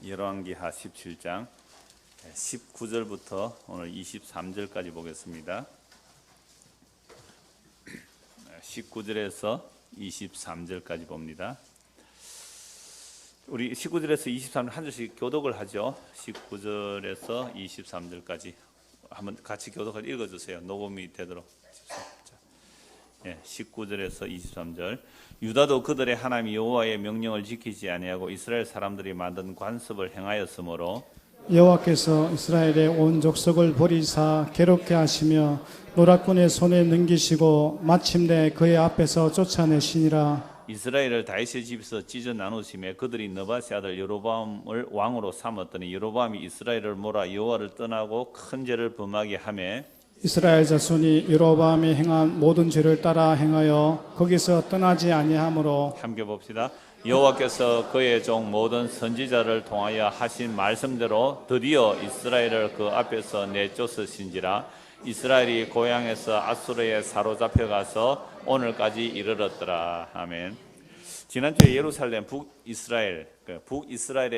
열왕기하 17장 19절부터 오늘 23절까지 보겠습니다. 19절에서 23절까지 봅니다. 우리 19절에서 23절 한 절씩 교독을 하죠. 19절에서 23절까지 한번 같이 교독을 읽어주세요. 녹음이 되도록. 19절에서 23절. 유다도 그들의 하나님 여호와의 명령을 지키지 아니하고 이스라엘 사람들이 만든 관습을 행하였으므로 여호와께서 이스라엘의 온 족속을 버리사 괴롭게 하시며 노략군의 손에 넘기시고 마침내 그의 앞에서 쫓아내시니라. 이스라엘을 다윗의 집에서 찢어 나누심에 그들이 느바세 아들 여로보암을 왕으로 삼았더니 여로보암이 이스라엘을 몰아 여호와를 떠나고 큰 죄를 범하게 하매 이스라엘 자손이 여로보암이 행한 모든 죄를 따라 행하여 거기서 떠나지 아니하므로 함께 봅시다. 여호와께서 그의 종 모든 선지자를 통하여 하신 말씀대로 드디어 이스라엘을 그 앞에서 내쫓으신지라. 이스라엘이 고향에서 아수르에 사로잡혀가서 오늘까지 이르렀더라. 아멘. 지난주에 예루살렘 북이스라엘의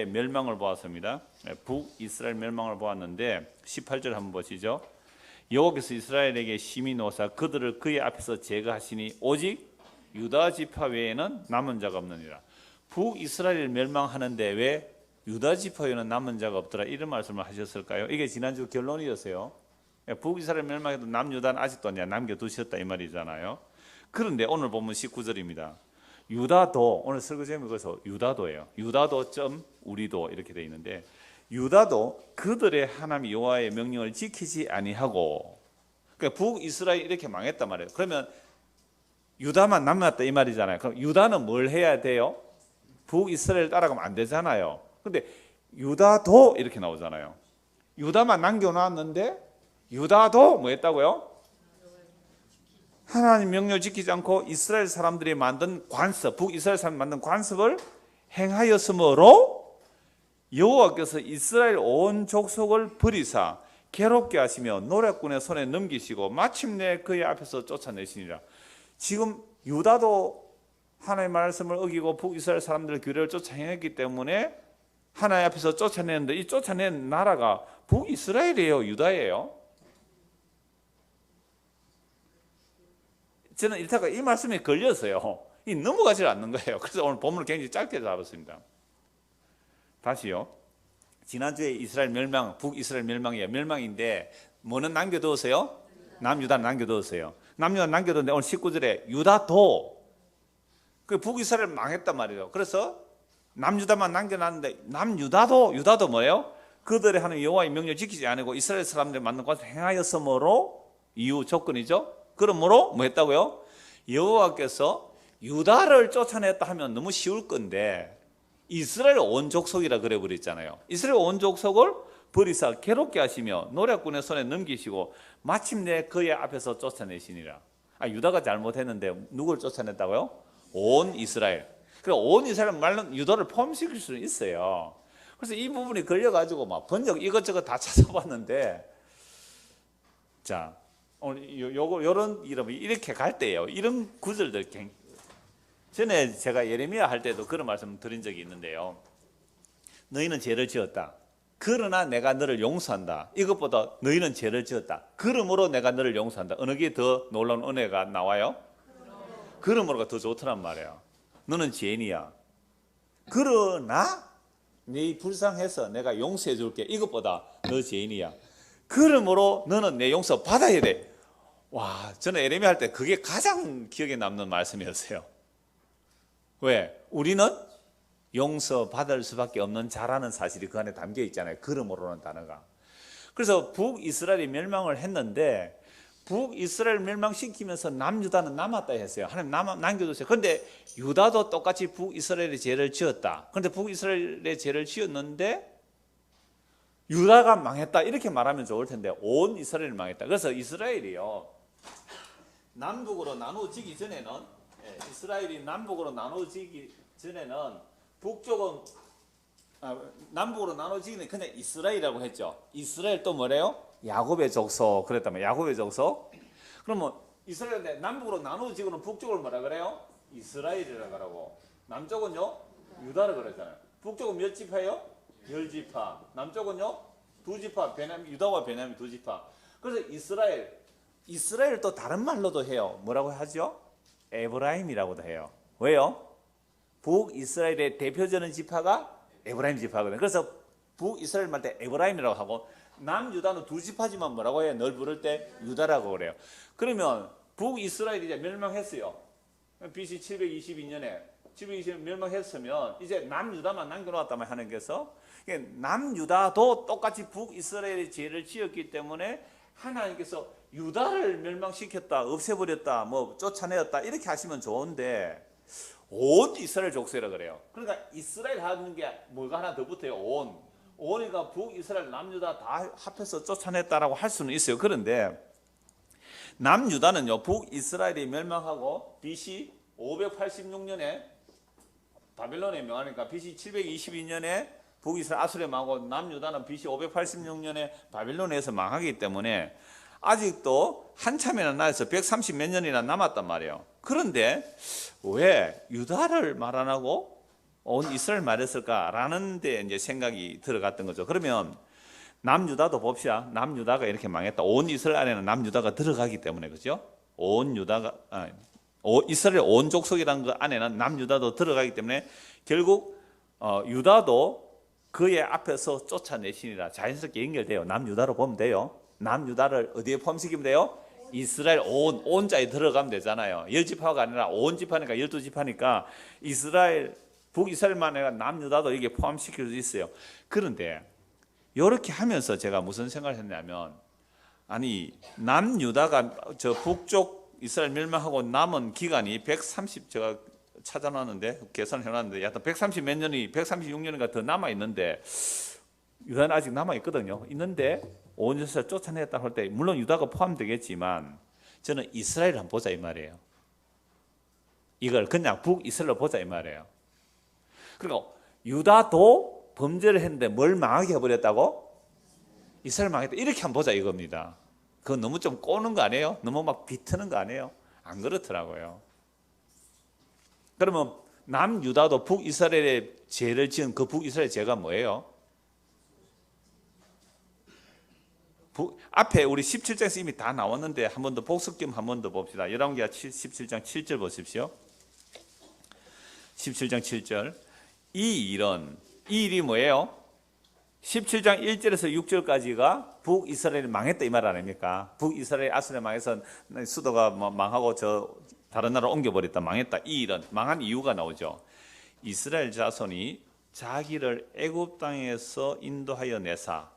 멸망을 보았습니다. 북이스라엘 멸망을 보았는데 18절 한번 보시죠. 여호와께서 이스라엘에게 심히 노사 그들을 그의 앞에서 제거하시니 오직 유다 지파 외에는 남은 자가 없느니라. 북이스라엘 멸망하는데 왜 유다 지파 외에는 남은 자가 없더라 이런 말씀을 하셨을까요? 이게 지난주 결론이었어요. 북이스라엘 멸망해도 남유다는 아직도 남겨두셨다 이 말이잖아요. 그런데 오늘 보면 19절입니다. 유다도, 오늘 설교 제목이 그래서 유다도예요. 유다도 점 우리도 이렇게 돼 있는데 유다도 그들의 하나님 여호와의 명령을 지키지 아니하고, 그러니까 북이스라엘 이렇게 망했단 말이에요. 그러면 유다만 남았다 이 말이잖아요. 그럼 유다는 뭘 해야 돼요? 북이스라엘 따라가면 안 되잖아요. 근데 유다도 이렇게 나오잖아요. 유다만 남겨놨는데 유다도 뭐 했다고요? 하나님 명령을 지키지 않고 이스라엘 사람들이 만든 관습, 북이스라엘 사람들이 만든 관습을 행하였으므로 여호와께서 이스라엘 온 족속을 버리사 괴롭게 하시며 노략군의 손에 넘기시고 마침내 그의 앞에서 쫓아내시니라. 지금 유다도 하나님의 말씀을 어기고 북이스라엘 사람들의 규례를 쫓아냈기 때문에 하나님 앞에서 쫓아내는데 이 쫓아낸 나라가 북이스라엘이에요, 유다예요? 저는 이따가 이 말씀이 걸려서요, 이 넘어가지 않는 거예요. 그래서 오늘 본문을 굉장히 짧게 잡았습니다. 다시요. 지난주에 이스라엘 멸망, 북이스라엘 멸망이에요. 멸망인데 뭐는 남겨두었어요? 남유다는 남겨두었어요. 남유다는 남겨두었는데 오늘 19절에 유다도 그 북이스라엘 망했단 말이에요. 그래서 남유다만 남겨놨는데 유다도 뭐예요? 그들의 하는 여호와의 명령을 지키지 않고 이스라엘 사람들이 만든 것을 행하였으므로 이유 조건이죠. 그러므로 뭐 했다고요? 여호와께서 유다를 쫓아냈다 하면 너무 쉬울 건데 이스라엘 온 족속이라 그래 버렸잖아요. 이스라엘 온 족속을 버리사 괴롭게 하시며 노략군의 손에 넘기시고 마침내 그의 앞에서 쫓아내시니라. 유다가 잘못했는데 누굴 쫓아냈다고요? 온 이스라엘. 그래서 온 이스라엘 말은 유다를 포함시킬 수는 있어요. 그래서 이 부분이 걸려가지고 막 번역 이것저것 다 찾아봤는데, 자 오늘 요런 이름이 이렇게 갈 때예요. 이런 구절들 전에 제가 예레미야 할 때도 그런 말씀 드린 적이 있는데요. 너희는 죄를 지었다. 그러나 내가 너를 용서한다. 이것보다 너희는 죄를 지었다. 그러므로 내가 너를 용서한다. 어느 게 더 놀라운 은혜가 나와요? 그러므로가 더 좋더란 말이에요. 너는 죄인이야. 그러나 네 불쌍해서 내가 용서해 줄게. 이것보다 너 죄인이야. 그러므로 너는 내 용서 받아야 돼. 와, 저는 예레미야 할 때 그게 가장 기억에 남는 말씀이었어요. 왜? 우리는 용서받을 수밖에 없는 자라는 사실이 그 안에 담겨 있잖아요. 그러므로는 단어가. 그래서 북이스라엘이 멸망을 했는데 북이스라엘 멸망시키면서 남유다는 남았다 했어요. 하나님 남겨두세요. 그런데 유다도 똑같이 북이스라엘의 죄를 지었다. 그런데 북이스라엘의 죄를 지었는데 유다가 망했다 이렇게 말하면 좋을 텐데 온 이스라엘이 망했다. 그래서 이스라엘이요, 남북으로 나누어지기 전에는, 이스라엘이 남북으로 나누어지기 전에는 북쪽은 남북으로 나누어지기는 그냥 이스라엘이라고 했죠. 이스라엘 또 뭐래요? 야곱의 족속 그랬다면 야곱의 족속. 그러면 이스라엘 남북으로 나누어지고는 북쪽을 뭐라 그래요? 이스라엘이라고 하고, 남쪽은요 유다를 그랬잖아요. 북쪽은 몇 지파예요? 10지파. 남쪽은요? 2지파. 베냐민, 유다와 베냐민 2지파. 그래서 이스라엘 또 다른 말로도 해요. 뭐라고 하죠? 에브라임이라고도 해요. 왜요? 북이스라엘의 대표적인 지파가 에브라임 지파거든요. 그래서 북이스라엘 말 때 에브라임이라고 하고 남유다는 2지파지만 뭐라고 해요? 널 부를 때 유다라고 그래요. 그러면 북이스라엘이 이제 멸망했어요. BC 722년에 멸망했으면 이제 남유다만 남겨놓았다면 하나님께서 남유다도 똑같이 북이스라엘의 죄를 지었기 때문에 하나님께서 유다를 멸망시켰다, 없애버렸다, 뭐 쫓아내었다 이렇게 하시면 좋은데 온 이스라엘 족속이라 그래요. 그러니까 이스라엘 하는 게 뭐가 하나 더 붙어요. 온이니까 북이스라엘 남유다 다 합해서 쫓아냈다라고 할 수는 있어요. 그런데 남유다는요, 북이스라엘이 멸망하고 BC 586년에 바벨론에 명하니까 BC 722년에 북이스라엘 아수르에 망하고 남유다는 BC 586년에 바벨론에서 망하기 때문에 아직도 한참이나 나서 130 몇 년이나 남았단 말이에요. 그런데 왜 유다를 말 안 하고 온 이스라엘 말했을까라는 데 이제 생각이 들어갔던 거죠. 그러면 남유다도 봅시다. 남유다가 이렇게 망했다. 온 이스라엘 안에는 남유다가 들어가기 때문에 그죠? 이스라엘 온 족속이라는 그 안에는 남유다도 들어가기 때문에 결국 유다도 그의 앞에서 쫓아내시니라 자연스럽게 연결돼요. 남유다로 보면 돼요. 남유다를 어디에 포함시키면 돼요? 이스라엘 온자에 들어가면 되잖아요. 10지파가 아니라 온 지파니까 12지파니까 북이스라엘만 아니라 남유다도 여기에 포함시킬 수 있어요. 그런데 이렇게 하면서 제가 무슨 생각을 했냐면 아니 남유다가 저 북쪽 이스라엘 멸망하고 남은 기간이 130 제가 찾아놨는데 계산해 놨는데 약간 130 몇 년이 136년인가 더 남아 있는데 유다는 아직 남아 있거든요. 있는데 온 이스라엘 쫓아냈다 할 때 물론 유다가 포함되겠지만 저는 이스라엘을 한번 보자 이 말이에요. 이걸 그냥 북이스라엘로 보자 이 말이에요. 그러니까 유다도 범죄를 했는데 뭘 망하게 해버렸다고? 이스라엘 망했다. 이렇게 한번 보자 이겁니다. 그건 너무 좀 꼬는 거 아니에요? 너무 막 비트는 거 아니에요? 안 그렇더라고요. 그러면 남유다도 북이스라엘의 죄를 지은 그 북이스라엘 죄가 뭐예요? 앞에 우리 17장에서 이미 다 나왔는데 한 번 더 복습 겸 한 번 더 봅시다. 열왕기하 17장 7절 보십시오. 17장 7절. 이 일이 뭐예요? 17장 1절에서 6절까지가 북이스라엘이 망했다 이 말 아닙니까? 북이스라엘 아수르에 망해서 수도가 망하고 저 다른 나라 옮겨버렸다 망했다. 이 일은 망한 이유가 나오죠. 이스라엘 자손이 자기를 애굽 땅에서 인도하여 내사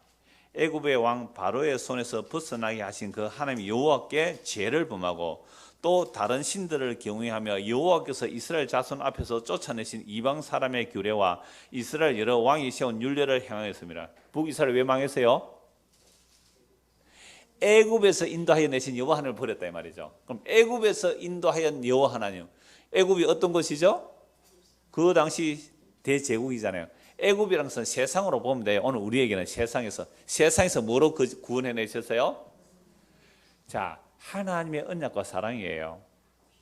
애굽의 왕 바로의 손에서 벗어나게 하신 그 하나님 여호와께 죄를 범하고 또 다른 신들을 경외하며 여호와께서 이스라엘 자손 앞에서 쫓아내신 이방 사람의 규례와 이스라엘 여러 왕이 세운 율례를 행하였습니다. 북이스라엘 왜 망했어요? 애굽에서 인도하여 내신 여호와 하나님을 버렸다 이 말이죠. 그럼 애굽에서 인도하여 여호와 하나님, 애굽이 어떤 것이죠? 그 당시 대제국이잖아요. 애굽이라는 것은 세상으로 보면 돼요. 오늘 우리에게는 세상에서 뭐로 구원해내셨어요? 자, 하나님의 언약과 사랑이에요.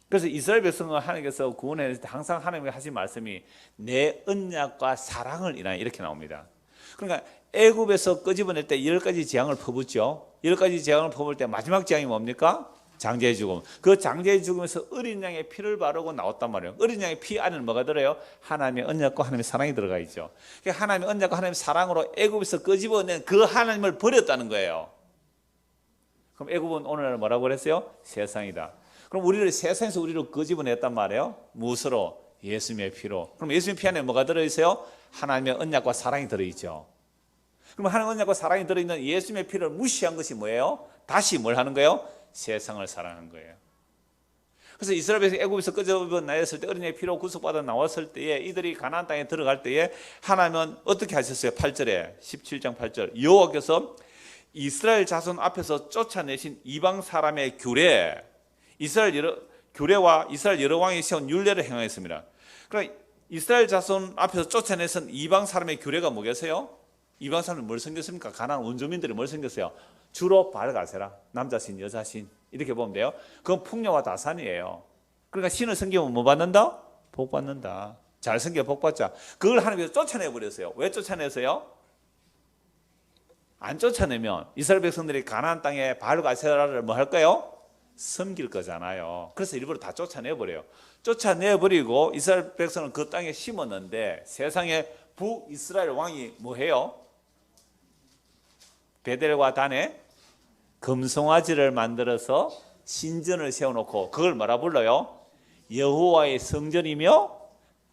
그래서 이스라엘 백성을 하나님께서 구원해낼 때 항상 하나님이 하신 말씀이 내 언약과 사랑을 인하여 이렇게 나옵니다. 그러니까 애굽에서 끄집어낼 때 10가지 재앙을 퍼붓죠. 10가지 재앙을 퍼볼 때 마지막 재앙이 뭡니까? 장제의 죽음. 그 장제의 죽음에서 어린 양의 피를 바르고 나왔단 말이에요. 어린 양의 피 안에는 뭐가 들어요? 하나님의 언약과 하나님의 사랑이 들어가 있죠. 그러니까 하나님의 언약과 하나님의 사랑으로 애굽에서 끄집어낸 그 하나님을 버렸다는 거예요. 그럼 애굽은 오늘날 뭐라고 그랬어요? 세상이다. 그럼 우리를 세상에서 우리를 끄집어냈단 말이에요. 무엇으로? 예수님의 피로. 그럼 예수님의 피 안에 뭐가 들어있어요? 하나님의 언약과 사랑이 들어있죠. 그럼 하나님의 언약과 사랑이 들어있는 예수님의 피를 무시한 것이 뭐예요? 다시 뭘 하는 거예요? 세상을 사랑하는 거예요. 그래서 이스라엘 백성이 애굽에서 끄집어내었을 때 어린이의 피로 구속받아 나왔을 때에 이들이 가나안 땅에 들어갈 때에 하나님은 어떻게 하셨어요? 8절에 17장 8절 여호와께서 이스라엘 자손 앞에서 쫓아내신 이방 사람의 규례와 이스라엘 여러 왕이 세운 율례를 행하였습니다. 그러니까 이스라엘 자손 앞에서 쫓아내선 이방 사람의 규례가 뭐겠어요? 이방 사람은 뭘 섬겼습니까? 가나안 원주민들이 뭘 섬겼어요? 주로 바알가세라, 남자신, 여자신 이렇게 보면 돼요. 그건 풍요와 다산이에요. 그러니까 신을 섬기면 뭐 받는다? 복 받는다. 잘생겨 복받자. 그걸 하나님께서 쫓아내버렸어요. 왜 쫓아내서요? 안 쫓아내면 이스라엘 백성들이 가나안 땅에 바알과 아세라를 뭐 할까요? 섬길 거잖아요. 그래서 일부러 다 쫓아내버려요. 쫓아내버리고 이스라엘 백성은 그 땅에 심었는데 세상에 북이스라엘 왕이 뭐 해요? 베델과 단에 금송아지를 만들어서 신전을 세워놓고 그걸 뭐라 불러요? 여호와의 성전이며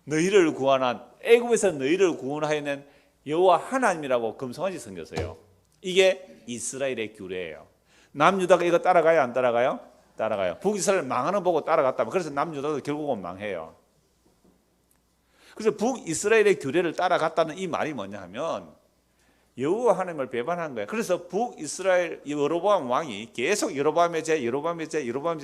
너희를 구원한 애굽에서 너희를 구원하여낸 여호와 하나님이라고 금송아지 섬겼어요. 이게 이스라엘의 규례예요. 남유다가 이거 따라가요? 안 따라가요? 따라가요. 북이스라엘 망하는 보고 따라갔다면 그래서 남유다도 결국은 망해요. 그래서 북이스라엘의 규례를 따라갔다는 이 말이 뭐냐 하면 여호와 하나님을 배반한 거예요. 그래서 북이스라엘 여로보암 왕이 계속 여로보암의 죄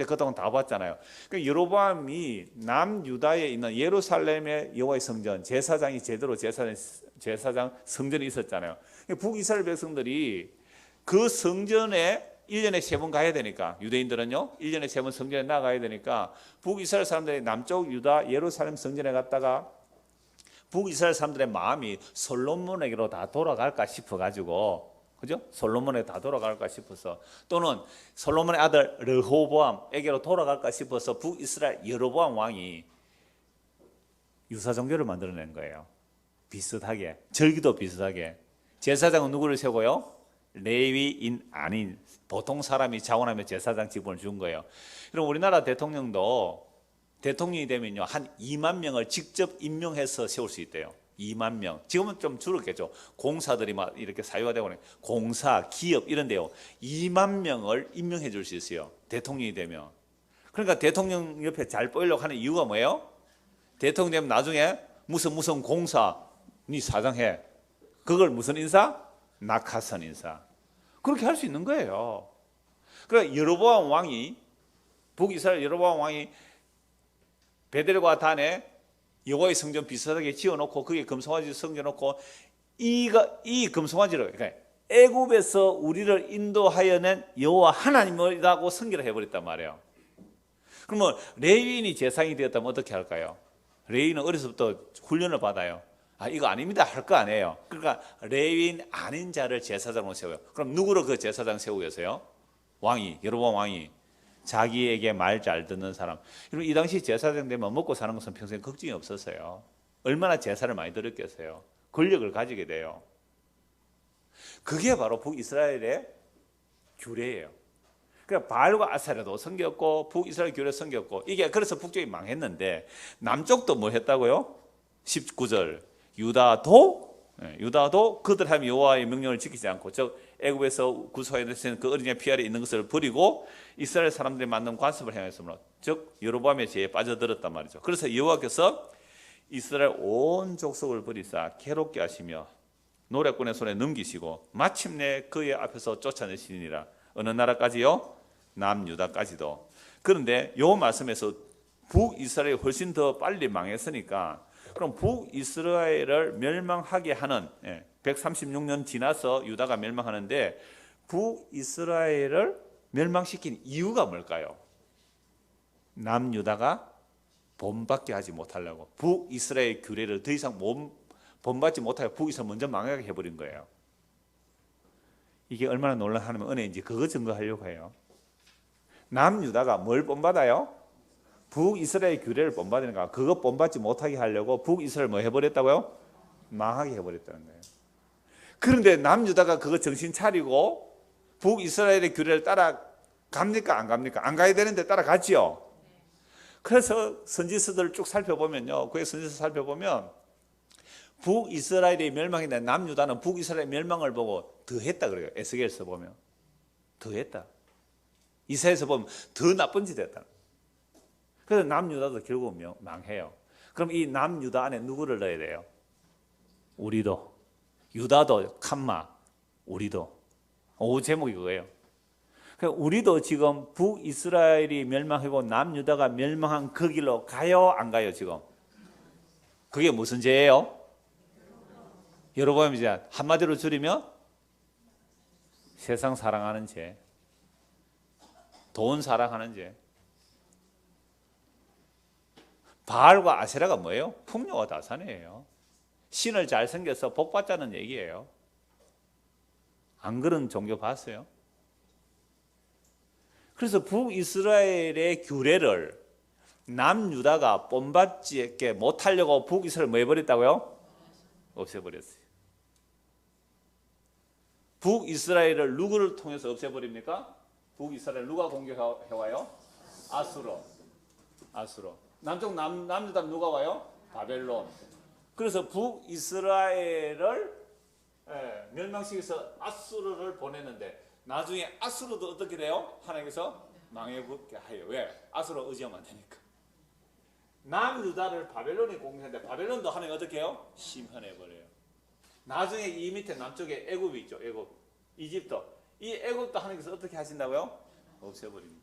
그동안 다 봤잖아요. 그러니까 여로보암이 남유다에 있는 예루살렘의 여호와의 성전 제사장이 제대로 제사장 성전이 있었잖아요. 그러니까 북이스라엘 백성들이 그 성전에 1년에 3번 가야 되니까 유대인들은요 1년에 3번 성전에 나가야 되니까 북이스라엘 사람들이 남쪽 유다 예루살렘 성전에 갔다가 북이스라엘 사람들의 마음이 솔로몬에게로 다 돌아갈까 싶어가지고, 그죠? 솔로몬에게 다 돌아갈까 싶어서, 또는 솔로몬의 아들 르호보암에게로 돌아갈까 싶어서 북이스라엘 여로보암 왕이 유사 종교를 만들어낸 거예요. 비슷하게, 절기도 비슷하게. 제사장은 누구를 세우고요? 레위인 아닌 보통 사람이 자원하며 제사장 직분을 준 거예요. 그럼 우리나라 대통령도 대통령이 되면요 한 2만 명을 직접 임명해서 세울 수 있대요. 2만 명. 지금은 좀 줄었겠죠. 공사들이 막 이렇게 사유화되고 공사, 기업 이런 데요 2만 명을 임명해 줄 수 있어요. 대통령이 되면. 그러니까 대통령 옆에 잘 보이려고 하는 이유가 뭐예요? 대통령 되면 나중에 무슨 공사 니 사장해. 그걸 무슨 인사? 낙하산 인사. 그렇게 할 수 있는 거예요. 그러니까 여로보암 왕이 북이스라엘 여로보암 왕이 베델과 단에 여호와의 성전 비슷하게 지어놓고 거기에 금송아지 섬겨놓고 이 금송아지를 그러니까 애굽에서 우리를 인도하여낸 여호와 하나님이라고 선결을 해버렸단 말이에요. 그러면 레위인이 제사장이 되었다면 어떻게 할까요? 레위인은 어려서부터 훈련을 받아요. 아 이거 아닙니다 할 거 아니에요. 그러니까 레위인 아닌 자를 제사장으로 세워요. 그럼 누구를 그 제사장 세우고 계세요? 왕이 여로보암 왕이 자기에게 말 잘 듣는 사람. 그리고 이 당시 제사장 되면 먹고 사는 것은 평생 걱정이 없었어요. 얼마나 제사를 많이 드렸겠어요. 권력을 가지게 돼요. 그게 바로 북이스라엘의 규례예요. 그러니까 바알과 아세라도 섬겼고 북이스라엘 규례 섬겼고 이게 그래서 북쪽이 망했는데 남쪽도 뭐 했다고요? 19절 유다도 그들 하면 여호와의 명령을 지키지 않고 즉 애굽에서 구속해내신 그 어린의 피 아래 있는 것을 버리고 이스라엘 사람들이 만든 관습을 행했으므로 즉 여로보암의 죄에 빠져들었단 말이죠. 그래서 여호와께서 이스라엘 온 족속을 버리사 괴롭게 하시며 노략꾼의 손에 넘기시고 마침내 그의 앞에서 쫓아내시니라. 어느 나라까지요? 남유다까지도. 그런데 요 말씀에서 북이스라엘이 훨씬 더 빨리 망했으니까 그럼 북이스라엘을 멸망하게 하는 136년 지나서 유다가 멸망하는데 북이스라엘을 멸망시킨 이유가 뭘까요? 남유다가 본받게 하지 못하려고 북이스라엘 규례를 더 이상 본받지 못하게 북이스라엘 먼저 망하게 해버린 거예요. 이게 얼마나 놀라운 은혜인지 그거 증거하려고 해요. 남유다가 뭘 본받아요? 북이스라엘 규례를 본받으니까 그거 본받지 못하게 하려고 북이스라엘 뭐 해버렸다고요? 망하게 해버렸다는 거예요. 그런데 남유다가 그거 정신 차리고 북이스라엘의 규례를 따라갑니까? 안 갑니까? 안 가야 되는데 따라갔지요. 그래서 선지서들을 쭉 살펴보면요. 그의 선지서 살펴보면 북이스라엘이 멸망했는데 남유다는 북이스라엘 멸망을 보고 더 했다 그래요. 에스겔서 보면 더 했다. 이사야서 보면 더 나쁜 짓 했다. 그래서 남유다도 결국 망해요. 그럼 이 남유다 안에 누구를 넣어야 돼요? 우리도. 유다도 칸마, 우리도. 오 제목이 그거예요. 그러니까 우리도 지금 북이스라엘이 멸망하고 남유다가 멸망한 그 길로 가요? 안 가요 지금? 그게 무슨 죄예요? 여러분 이제 한마디로 줄이면 세상 사랑하는 죄, 돈 사랑하는 죄. 바알과 아세라가 뭐예요? 풍요와 다산이에요. 신을 잘 섬겨서 복 받자는 얘기예요. 안 그런 종교 봤어요? 그래서 북이스라엘의 규례를 남유다가 본받지 못하려고 북이스라엘 뭐 해버렸다고요? 없애버렸어요. 북이스라엘을 누구를 통해서 없애버립니까? 북이스라엘 누가 공격해와요? 아수로. 남유다는 누가 와요? 바벨론. 그래서 북이스라엘을 멸망시켜서 아수르를 보내는데 나중에 아수르도 어떻게 돼요? 하나님께서 망해보게 하여. 왜? 아수르 의지하면 안 되니까. 남유다를 바벨론이 공격했는데 바벨론도 하나님 어떻게 해요? 심판해버려요. 나중에 이 밑에 남쪽에 애굽이 있죠. 이집트. 이 애굽도 하나님께서 어떻게 하신다고요? 없애버립니다.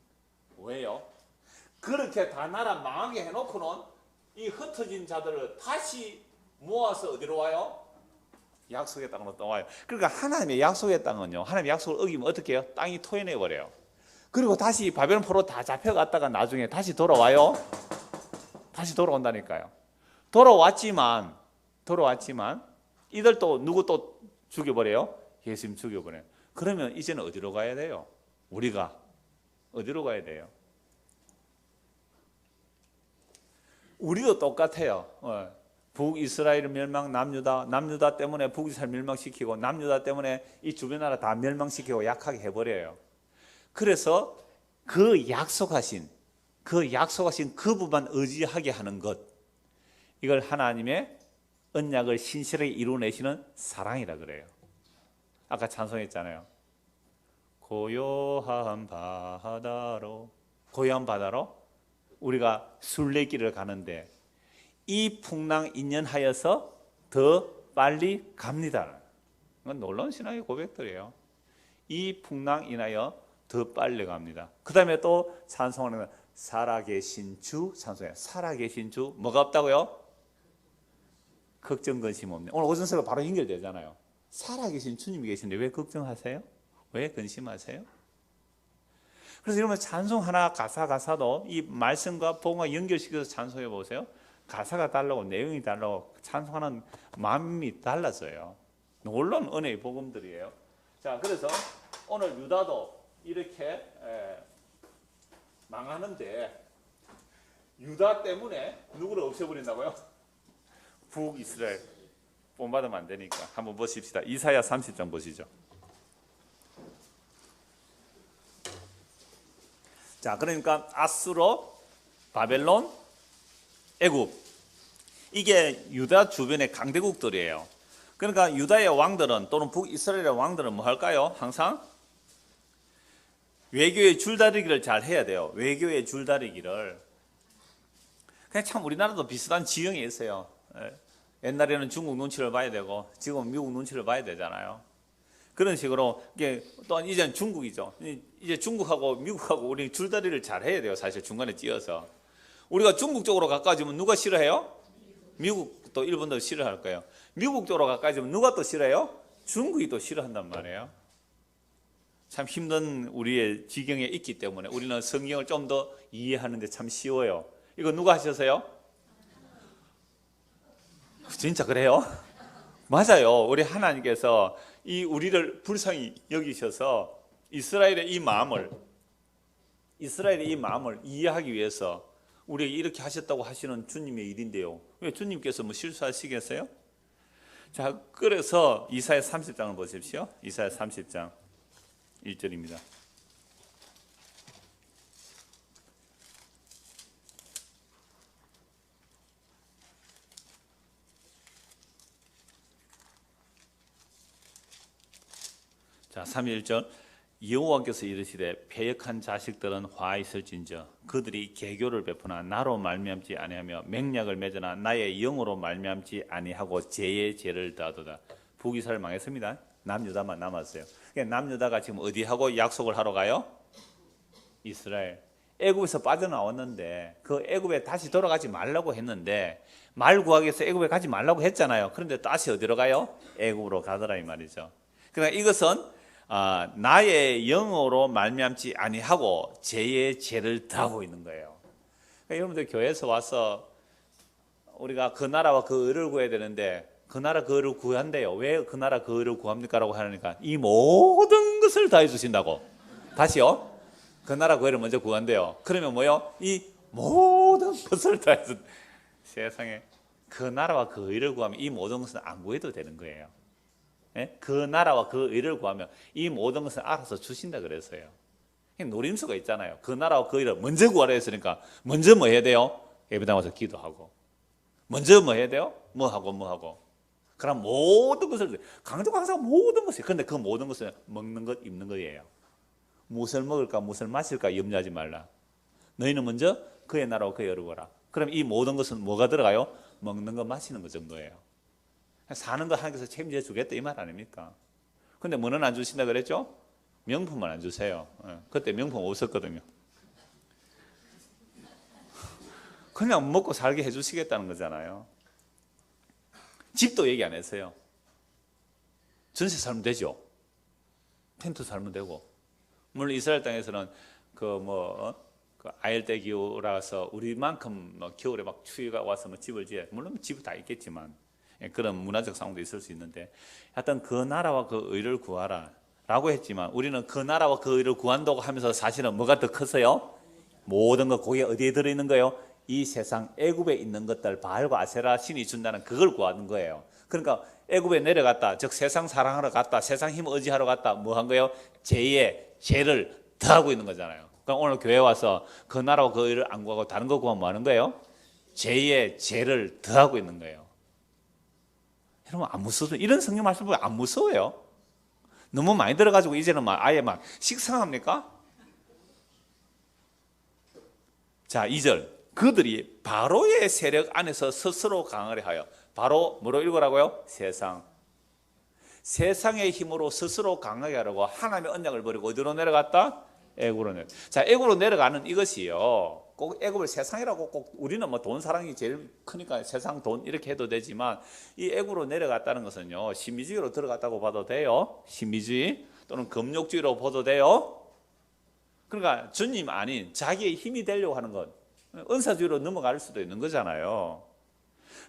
왜요? 그렇게 다 나라 망하게 해놓고는 이 흩어진 자들을 다시 모아서 어디로 와요? 약속의 땅으로 또 와요. 그러니까 하나님의 약속의 땅은요, 하나님의 약속을 어기면 어떻게 해요? 땅이 토해내버려요. 그리고 다시 바벨론 포로 다 잡혀갔다가 나중에 다시 돌아와요. 다시 돌아온다니까요. 돌아왔지만 이들 또 누구 또 죽여버려요? 예수님 죽여버려요. 그러면 이제는 어디로 가야 돼요? 우리가 어디로 가야 돼요? 우리도 똑같아요. 북이스라엘 멸망, 남유다 때문에 북이스라엘 멸망시키고 남유다 때문에 이 주변 나라 다 멸망시키고 약하게 해버려요. 그래서 그 약속하신 그 부분만 의지하게 하는 것, 이걸 하나님의 언약을 신실하게 이루어내시는 사랑이라 그래요. 아까 찬송했잖아요. 고요한 바다로 우리가 순례길을 가는데 이 풍랑 인연하여서 더 빨리 갑니다. 이건 놀라운 신앙의 고백들이에요. 이 풍랑 인하여 더 빨리 갑니다. 그 다음에 또 찬송하는 건 살아계신 주 찬송해요. 살아계신 주 뭐가 없다고요? 걱정 근심 없네. 오늘 오전서가 바로 연결되잖아요. 살아계신 주님이 계신데 왜 걱정하세요? 왜 근심하세요? 그래서 여러분 찬송 하나 가사도 이 말씀과 복음과 연결시켜서 찬송해 보세요. 가사가 달라고 내용이 달라고 찬송하는 마음이 달라져요. 놀라운 은혜의 복음들이에요. 자, 그래서 오늘 유다도 이렇게 망하는데 유다 때문에 누구를 없애버린다고요? 북이스라엘 본받으면 안 되니까 한번 보십시다. 이사야 30장 보시죠. 자, 그러니까 아수르, 바벨론, 애굽, 이게 유다 주변의 강대국들이에요. 그러니까 유다의 왕들은 또는 북이스라엘의 왕들은 뭐 할까요? 항상 외교의 줄다리기를 잘 해야 돼요. 외교의 줄다리기를. 그냥 참 우리나라도 비슷한 지형이 있어요. 옛날에는 중국 눈치를 봐야 되고 지금은 미국 눈치를 봐야 되잖아요. 그런 식으로 이게 또 이제는 중국이죠. 이제 중국하고 미국하고 우리 줄다리를 잘 해야 돼요. 사실 중간에 찌어서 우리가 중국 쪽으로 가까워지면 누가 싫어해요? 미국도 일본도 싫어할 거예요. 미국 쪽으로 가까워지면 누가 또 싫어해요? 중국이 또 싫어한단 말이에요. 참 힘든 우리의 지경에 있기 때문에 우리는 성경을 좀 더 이해하는 데 참 쉬워요. 이거 누가 하셔서요? 진짜 그래요? 맞아요. 우리 하나님께서 이 우리를 불쌍히 여기셔서 이스라엘의 이 마음을 이해하기 위해서 우리에게 이렇게 하셨다고 하시는 주님의 일인데요. 왜 주님께서 뭐 실수하시겠어요? 자, 그래서 이사야 30장을 보십시오. 이사야 30장 1절입니다. 자, 3.1절 여호와께서 이르시되 패역한 자식들은 화 있을진저 그들이 계교를 베푸나 나로 말미암지 아니하며 맹약을 맺으나 나의 영으로 말미암지 아니하고 죄의 죄를 다하도다. 북이스라엘 망했습니다. 남유다만 남았어요. 그러니까 남유다가 지금 어디하고 약속을 하러 가요? 이스라엘. 애굽에서 빠져나왔는데 그 애굽에 다시 돌아가지 말라고 했는데 말 구하기 위해서 애굽에 가지 말라고 했잖아요. 그런데 다시 어디로 가요? 애굽으로 가더라 이 말이죠. 그러니까 이것은 나의 영으로 말미암지 아니하고 죄의 죄를 더하고 있는 거예요. 그러니까 여러분들 교회에서 와서 우리가 그 나라와 그 의를 구해야 되는데 그 나라 그 의를 구한대요. 왜 그 나라 그 의를 구합니까? 라고 하니까 이 모든 것을 다 해주신다고. 다시요. 그 나라 그 의를 먼저 구한대요. 그러면 뭐요? 이 모든 것을 다 해준. 세상에 그 나라와 그 의를 구하면 이 모든 것은 안 구해도 되는 거예요. 예? 그 나라와 그 의를 구하면 이 모든 것을 알아서 주신다 그랬어요. 노림수가 있잖아요. 그 나라와 그 의를 먼저 구하라 했으니까 먼저 뭐 해야 돼요? 예배당 와서 기도하고 먼저 뭐 해야 돼요? 뭐 하고 그럼 모든 것을 강조 강사가 모든 것이 그런데 그 모든 것은 먹는 것 입는 거예요. 무엇을 먹을까 무엇을 마실까 염려하지 말라. 너희는 먼저 그의 나라와 그의 의를 구하라. 그럼 이 모든 것은 뭐가 들어가요? 먹는 거 마시는 것 정도예요. 사는 거 하나님께서 책임져 주겠다 이 말 아닙니까? 근데 뭐는 안 주신다 그랬죠? 명품만 안 주세요. 그때 명품 없었거든요. 그냥 먹고 살게 해주시겠다는 거잖아요. 집도 얘기 안 했어요. 전세 살면 되죠. 텐트 살면 되고. 물론 이스라엘 땅에서는 그 아열대 기후라서 우리만큼 겨울에 막 추위가 와서 집을 지어 물론 집이 다 있겠지만 그런 문화적 상황도 있을 수 있는데 하여튼 그 나라와 그 의를 구하라 라고 했지만 우리는 그 나라와 그 의를 구한다고 하면서 사실은 뭐가 더 컸어요? 모든 것 거기에 어디에 들어있는 거예요? 이 세상 애굽에 있는 것들 바알과 아세라 신이 준다는 그걸 구하는 거예요. 그러니까 애굽에 내려갔다 즉 세상 사랑하러 갔다 세상 힘 의지하러 갔다 뭐 한 거예요? 죄를 더하고 있는 거잖아요. 그러니까 오늘 교회 와서 그 나라와 그 의를 안 구하고 다른 거 구하면 뭐 하는 거예요? 죄를 더하고 있는 거예요. 여러분 안 무서워요? 이런 성경 말씀 보면 안 무서워요? 너무 많이 들어가지고 이제는 아예 식상합니까? 자 2절 그들이 바로의 세력 안에서 스스로 강하려 하여 바로 뭐로 읽으라고요? 세상의 힘으로 스스로 강하게 하려고 하나님의 언약을 버리고 어디로 내려갔다? 애굽으로 내려. 자 애굽으로 내려가는 이것이요. 꼭 애굽을 세상이라고 꼭 우리는 돈 사랑이 제일 크니까 세상 돈 이렇게 해도 되지만 이 애굽으로 내려갔다는 것은요 신비주의로 들어갔다고 봐도 돼요. 신비주의 또는 금욕주의로 봐도 돼요. 그러니까 주님 아닌 자기의 힘이 되려고 하는 것 은사주의로 넘어갈 수도 있는 거잖아요.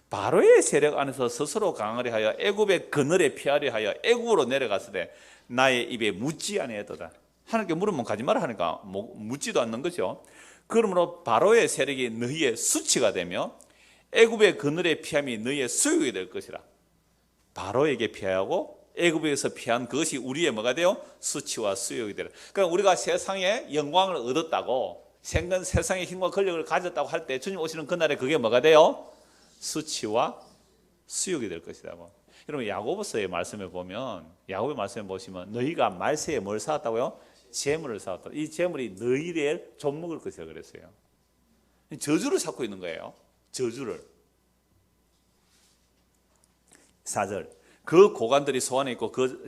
바로의 세력 안에서 스스로 강하려 하여 애굽의 그늘에 피하려 하여 애굽으로 내려갔을 때 나의 입에 묻지 아니하도다. 하나님께 물으면 가지 마라 하니까 묻지도 않는 거죠. 그러므로 바로의 세력이 너희의 수치가 되며 애굽의 그늘에 피함이 너희의 수욕이 될 것이라. 바로에게 피하고 애굽에서 피한 그것이 우리의 뭐가 돼요? 수치와 수욕이 되라. 그러니까 우리가 세상의 영광을 얻었다고 생건 세상의 힘과 권력을 가졌다고 할 때 주님 오시는 그날에 그게 뭐가 돼요? 수치와 수욕이 될 것이라고. 여러분 야고보서의 말씀에 보면 야고보의 말씀에 보시면 너희가 말세에 뭘 쌓았다고요? 재물을 쌓았다. 이 재물이 너희를 좀 먹을 것이라 그랬어요. 저주를 쌓고 있는 거예요. 저주를. 4절 그 고관들이 소환해 있고 그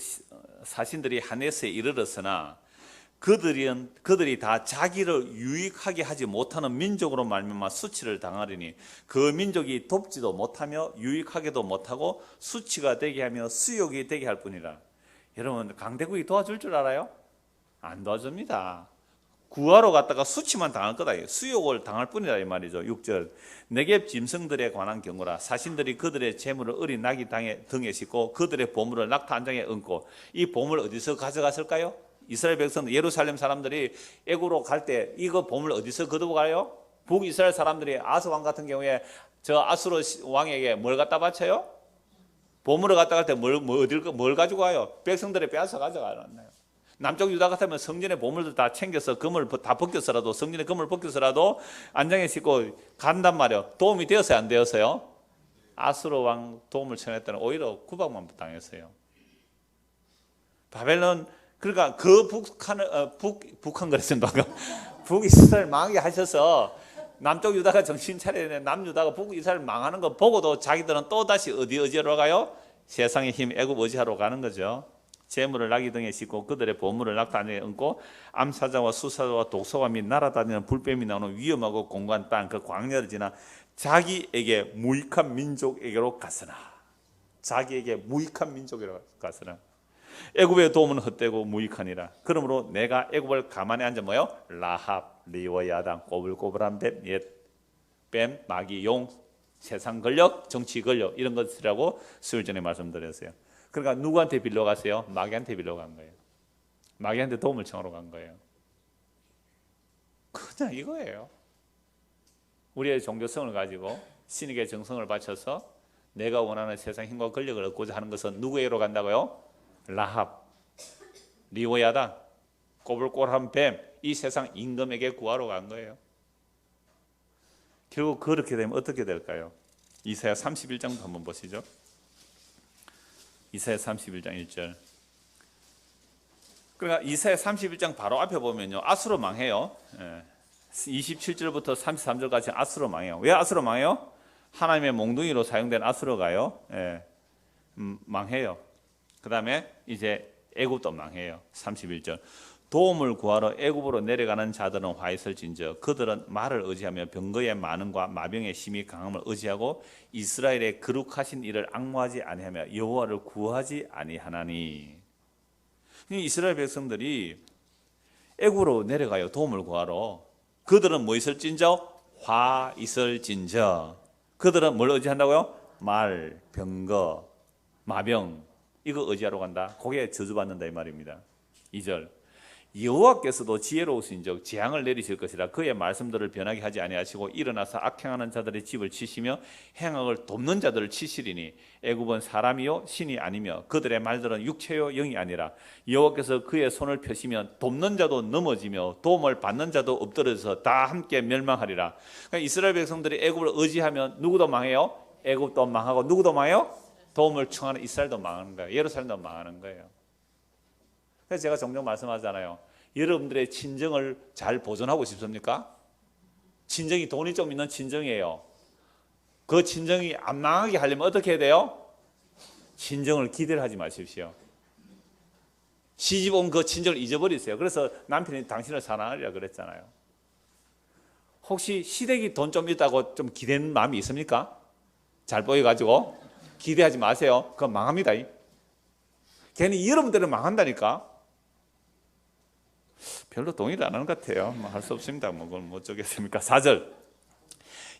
사신들이 하네스에 이르렀으나 그들이 다 자기를 유익하게 하지 못하는 민족으로 말미암아 수치를 당하리니 그 민족이 돕지도 못하며 유익하게도 못하고 수치가 되게 하며 수욕이 되게 할 뿐이라. 여러분 강대국이 도와줄 줄 알아요? 안 도와줍니다. 구하러 갔다가 수치만 당할 거다. 수욕을 당할 뿐이다 이 말이죠. 6절 네겝 짐승들에 관한 경우라. 사신들이 그들의 재물을 어린 나귀 등에 싣고 그들의 보물을 낙타 한 장에 얹고 이 보물 어디서 가져갔을까요? 이스라엘 백성 예루살렘 사람들이 애굽으로 갈 때 이거 보물 어디서 거두고 가요? 북이스라엘 사람들이 아스 왕 같은 경우에 저 아수르 왕에게 뭘 갖다 바쳐요? 보물을 갖다 갈 때 뭘 가지고 가요? 백성들의 빼앗아 가져가요. 남쪽 유다 같으면 성전의 보물들 다 챙겨서 금을 다 벗겨서라도 성전의 금을 벗겨서라도 안장에 싣고 간단 말이에요. 도움이 되었어요 안 되었어요? 아수르 왕 도움을 청했더니 오히려 구박만 당했어요. 바벨론 그러니까 그 북한 그랬습니다. 북이스라엘 망하게 하셔서 남쪽 유다가 정신 차려야 되는데 남유다가 북이스라엘 망하는 거 보고도 자기들은 또다시 어디로 가요? 세상의 힘 애굽 의지하러 가는 거죠. 재물을 나귀 등에 싣고 그들의 보물을 낙타 안에 얹고 암사자와 수사자와 독소가 및 날아다니는 불뱀이 나오는 위험하고 공고한 땅 그 광야를 지나 자기에게 무익한 민족에게로 갔으나 자기에게 무익한 민족에게로 갔으나 애굽의 도움은 헛되고 무익하니라. 그러므로 내가 애굽을 가만히 앉아 뭐요? 라합, 리워, 야당, 꼬불꼬불한 뱀, 옛 뱀, 마귀, 용 세상 권력, 정치 권력 이런 것이라고 수요일 전에 말씀드렸어요. 그러니까 누구한테 빌려갔어요? 마귀한테 빌려간 거예요. 마귀한테 도움을 청하러 간 거예요. 그냥 이거예요. 우리의 종교성을 가지고 신에게 정성을 바쳐서 내가 원하는 세상 힘과 권력을 얻고자 하는 것은 누구에게로 간다고요? 라합, 리오야다, 꼬불꼬불한 뱀, 이 세상 임금에게 구하러 간 거예요. 결국 그렇게 되면 어떻게 될까요? 이사야 31장도 한번 보시죠. 이사야 31장 1절. 그러니까 이사야 31장 바로 앞에 보면요, 아수르 망해요. 27절부터 33절까지 아수르 망해요. 왜 아수르 망해요? 하나님의 몽둥이로 사용된 아수르가요, 망해요. 그 다음에 이제 애굽도 망해요. 31절. 도움을 구하러 애굽으로 내려가는 자들은 화 있을진저 그들은 말을 의지하며 병거의 많음과 마병의 힘이 강함을 의지하고 이스라엘의 거룩하신 이를 앙모하지 아니하며 여호와를 구하지 아니하나니. 이스라엘 백성들이 애굽으로 내려가요. 도움을 구하러. 그들은 뭐 있을진저? 화 있을진저. 그들은 뭘 의지한다고요? 말, 병거, 마병 이거 의지하러 간다. 거기에 저주받는다 이 말입니다. 2절. 여호와께서도 지혜로우신즉 재앙을 내리실 것이라 그의 말씀들을 변하게 하지 아니하시고 일어나서 악행하는 자들의 집을 치시며 행악을 돕는 자들을 치시리니 애굽은 사람이요 신이 아니며 그들의 말들은 육체요 영이 아니라 여호와께서 그의 손을 펴시면 돕는 자도 넘어지며 도움을 받는 자도 엎드려서 다 함께 멸망하리라. 그러니까 이스라엘 백성들이 애굽을 의지하면 누구도 망해요? 애굽도 망하고 누구도 망해요? 도움을 청하는 이스라엘도 망하는 거예요. 예루살렘도 망하는 거예요. 그래서 제가 종종 말씀하잖아요. 여러분들의 친정을 잘 보존하고 싶습니까? 친정이 돈이 좀 있는 친정이에요. 그 친정이 안 망하게 하려면 어떻게 해야 돼요? 친정을 기대를 하지 마십시오. 시집 온 그 친정을 잊어버리세요. 그래서 남편이 당신을 사랑하리라 그랬잖아요. 혹시 시댁이 돈 좀 있다고 좀 기대는 마음이 있습니까? 잘 보여가지고 기대하지 마세요. 그건 망합니다. 괜히 여러분들은 망한다니까. 별로 동의를 안 하는 것 같아요. 뭐 할 수 없습니다. 뭐 그건 뭐 어쩌겠습니까? 4절.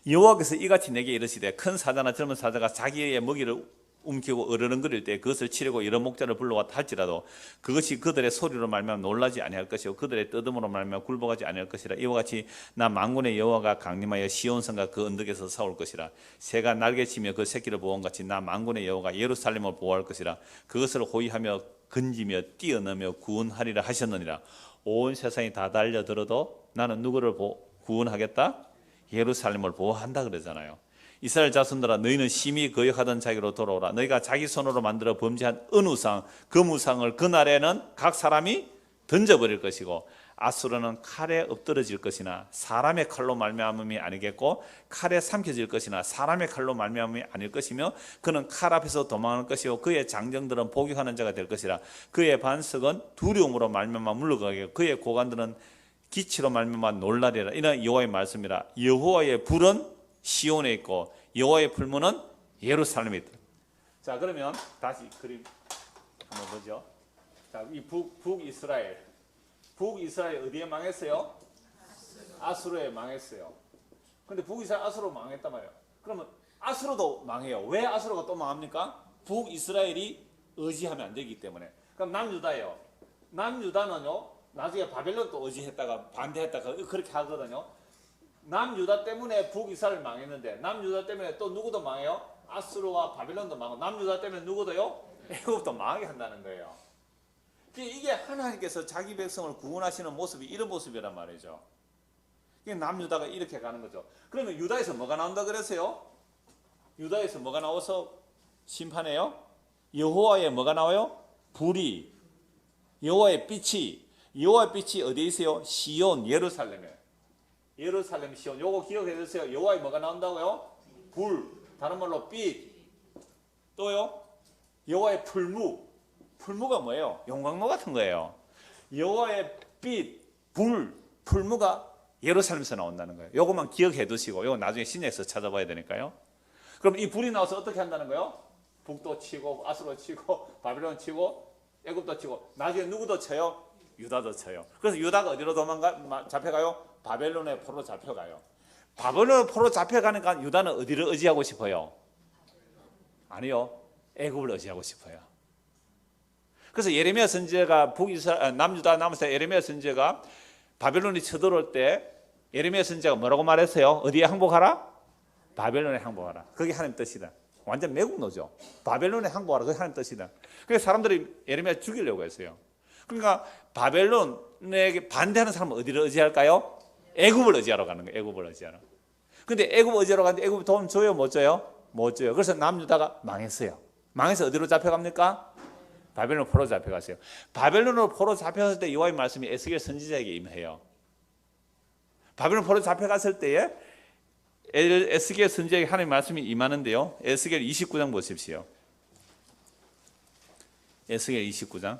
여호와께서 이같이 내게 이르시되 큰 사자나 젊은 사자가 자기의 먹이를 움키고 어르렁거릴 때 그것을 치려고 여러 목자를 불러왔다 할지라도 그것이 그들의 소리로 말미암아 놀라지 아니할 것이요 그들의 떠듬으로 말미암아 굴복하지 아니할 것이라. 이와 같이 나 만군의 여호와가 강림하여 시온성과 그 언덕에서 싸울 것이라. 새가 날개치며 그 새끼를 보호함같이 나 만군의 여호와가 예루살렘을 보호할 것이라. 그것을 호위하며 건지며 뛰어넘며 구원하리라 하셨느니라. 온 세상이 다 달려들어도 나는 누구를 구원하겠다? 예루살렘을 보호한다 그러잖아요. 이스라엘 자손들아 너희는 심히 거역하던 자기로 돌아오라. 너희가 자기 손으로 만들어 범죄한 은우상 금우상을 그날에는 각 사람이 던져버릴 것이고 아수르는 칼에 엎드러질 것이나 사람의 칼로 말미암음이 아니겠고 칼에 삼켜질 것이나 사람의 칼로 말미암음이 아닐 것이며 그는 칼 앞에서 도망할 것이요 그의 장정들은 복용하는 자가 될 것이라. 그의 반석은 두려움으로 말미암아 물러가겠고 그의 고관들은 기치로 말미암아 놀라리라. 이는 여호와의 말씀이라. 여호와의 불은 시온에 있고 여호와의 풀무는 예루살렘에 있다. 자, 그러면 다시 그림 한번 보죠. 자, 이 북이스라엘 어디에 망했어요? 아수르에 망했어요. 근데 북이스라엘 아수르로 망했단 말이에요. 그러면 아수르도 망해요. 왜 아수르가 또 망합니까? 북이스라엘이 의지하면 안 되기 때문에. 그럼 남유다예요. 남유다는요 나중에 바벨론도 의지했다가 반대했다가 그렇게 하거든요. 남유다 때문에 북이스라엘 망했는데 남유다 때문에 또 누구도 망해요? 아수르와 바벨론도 망하고 남유다 때문에 누구도요? 애굽도 망하게 한다는 거예요. 이게 하나님께서 자기 백성을 구원하시는 모습이 이런 모습이란 말이죠. 이게 남유다가 이렇게 가는 거죠. 그러면 유다에서 뭐가 나온다 그랬어요? 유다에서 뭐가 나와서 심판해요? 여호와의 뭐가 나와요? 불이. 여호와의 빛이. 여호와의 빛이 어디에 있어요? 시온, 예루살렘에. 예루살렘, 시온. 요거 기억해 주세요. 여호와의 뭐가 나온다고요? 불. 다른 말로 빛. 또요? 여호와의 풀무. 풀무가 뭐예요? 용광로 같은 거예요. 여호와의 빛, 불, 풀무가 예루살렘에서 나온다는 거예요. 요것만 기억해 두시고 요거 나중에 신약에서 찾아봐야 되니까요. 그럼 이 불이 나와서 어떻게 한다는 거예요? 북도 치고 아수르 치고 바벨론 치고 애굽도 치고 나중에 누구도 쳐요? 유다도 쳐요. 그래서 유다가 어디로 잡혀가요? 바벨론의 포로 잡혀가요. 바벨론 포로 잡혀가니까 유다는 어디를 의지하고 싶어요? 아니요, 애굽을 의지하고 싶어요. 그래서 예레미야 선지자가 남유다 남에서 예레미야 선지자가 바벨론이 쳐들어올 때 예레미야 선지자가 뭐라고 말했어요? 어디에 항복하라? 바벨론에 항복하라. 그게 하나님 뜻이다. 완전 매국노죠. 바벨론에 항복하라. 그게 하나님 뜻이다. 그래서 사람들이 예레미야 죽이려고 했어요. 그러니까 바벨론에게 반대하는 사람은 어디를 의지할까요? 애굽을 의지하러 가는 거예요. 애굽을 의지하러. 근데 애굽 의지하러 가는데 애굽이 돈 줘요? 못 줘요? 못 줘요. 그래서 남유다가 망했어요. 망해서 어디로 잡혀갑니까? 바벨론 포로 잡혀갔어요. 바벨론으로 포로 잡혀갔을 때 여호와의 말씀이 에스겔 선지자에게 임해요. 바벨론 포로 잡혀갔을 때에 에스겔 선지자에게 하나님의 말씀이 임하는데요. 에스겔 29장 보십시오. 에스겔 29장.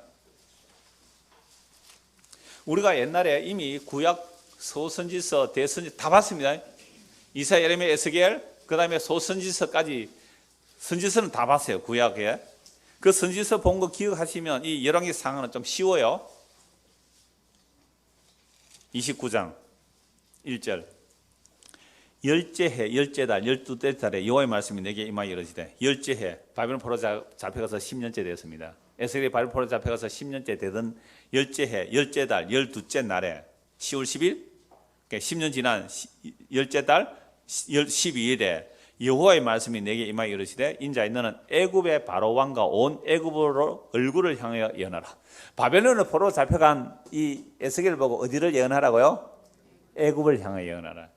우리가 옛날에 이미 구약 소선지서, 대선지 다 봤습니다. 이사, 예레미야, 에스겔, 그 다음에 소선지서까지 선지서는 다 봤어요. 구약에. 그 선지서 본 거 기억하시면 이 열왕기 상하는 좀 쉬워요. 29장 1절. 열째 해, 열째 달, 12째 달에 여호와의 말씀이 내게 임하여 이르시되, 열째 해, 바벨론 포로 잡혀가서 10년째 되었습니다. 에스겔이 바벨론 포로 잡혀가서 10년째 되던 열째 해, 열째 달, 12째 날에 10월 10일, 10년 지난 열째 달 12일에 여호와의 말씀이 내게 임하여 이르시되, 인자야 너는 애굽의 바로 왕과 온 애굽으로 얼굴을 향하여 예언하라. 바벨론을 포로 잡혀간 이 에스겔을 보고 어디를 예언하라고요? 애굽을 향하여 예언하라.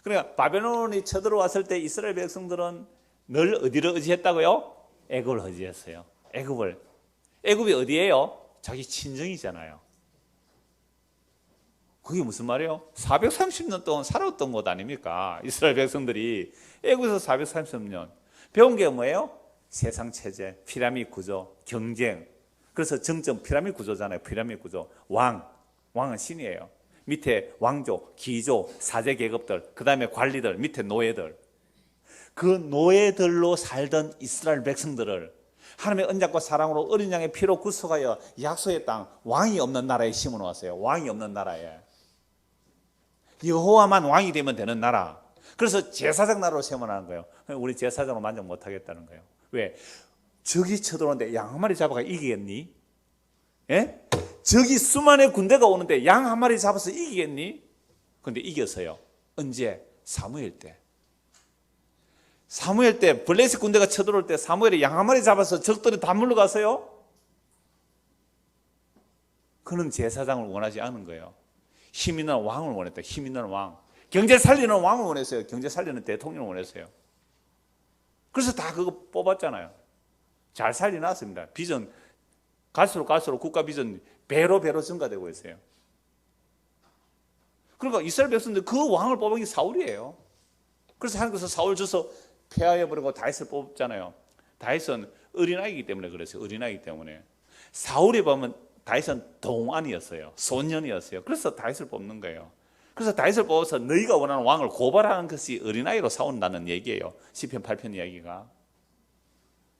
그러니까 바벨론이 쳐들어왔을 때 이스라엘 백성들은 늘 어디를 의지했다고요? 애굽을 의지했어요. 애굽을. 애굽이 어디예요? 자기 친정이잖아요. 그게 무슨 말이에요? 430년 동안 살았던 곳 아닙니까? 이스라엘 백성들이 애굽에서 430년 배운 게 뭐예요? 세상 체제, 피라미드 구조, 경쟁. 그래서 정점 피라미드 구조잖아요. 피라미드 구조. 왕은 신이에요. 밑에 왕조, 기조, 사제 계급들, 그 다음에 관리들, 밑에 노예들. 그 노예들로 살던 이스라엘 백성들을 하나님의 언약과 사랑으로 어린 양의 피로 구속하여 약속의 땅, 왕이 없는 나라에 심어놓았어요. 왕이 없는 나라에. 여호와만 왕이 되면 되는 나라. 그래서 제사장 나라로 세워놓은 거예요. 우리 제사장으로 만족 못하겠다는 거예요. 왜? 적이 쳐들어오는데 양 한 마리 잡아가 이기겠니? 예? 저기 수많은 군대가 오는데 양 한 마리 잡아서 이기겠니? 근데 이겼어요. 언제? 사무엘 때. 사무엘 때 블레셋 군대가 쳐들어올 때 사무엘이 양 한 마리 잡아서 적들이 다 물러갔어요. 그는 제사장을 원하지 않은 거예요. 힘 있는 왕을 원했다. 힘 있는 왕. 경제 살리는 왕을 원했어요. 경제 살리는 대통령을 원했어요. 그래서 다 그거 뽑았잖아요. 잘 살려놨습니다. 비전 갈수록 국가 비전 배로 증가되고 있어요. 그러니까 이스라엘 백성들 그 왕을 뽑은 게 사울이에요. 그래서 하나님께서 사울 줘서 폐하해버리고 다윗을 뽑잖아요. 다윗은 어린아이이기 때문에 그랬어요. 어린아이이기 때문에. 사울이 보면 다윗은 동안이었어요. 소년이었어요. 그래서 다윗을 뽑는 거예요. 그래서 다윗을 뽑아서 너희가 원하는 왕을 고발하는 것이 어린아이로 싸운다는 얘기예요. 시편 8편 이야기가.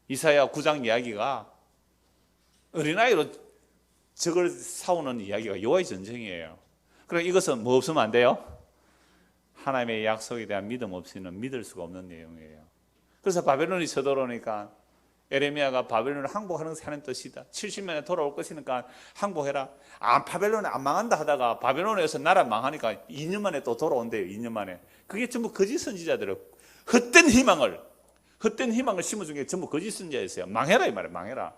이사야 9장 이야기가 어린아이로 적을 싸우는 이야기가 여호와의 전쟁이에요. 그러니까 이것은 뭐 없으면 안 돼요? 하나님의 약속에 대한 믿음 없이는 믿을 수가 없는 내용이에요. 그래서 바벨론이 쳐들어오니까 에레미야가 바벨론을 항복하는 것이 하는 뜻이다. 70년에 돌아올 것이니까 항복해라. 바벨론이 안 망한다 하다가 바벨론에서 나라 망하니까 2년 만에 또 돌아온대요. 2년 만에. 그게 전부 거짓 선지자들을 헛된 희망을 심어준 게 전부 거짓 선지자였어요. 망해라 이 말이에요. 망해라.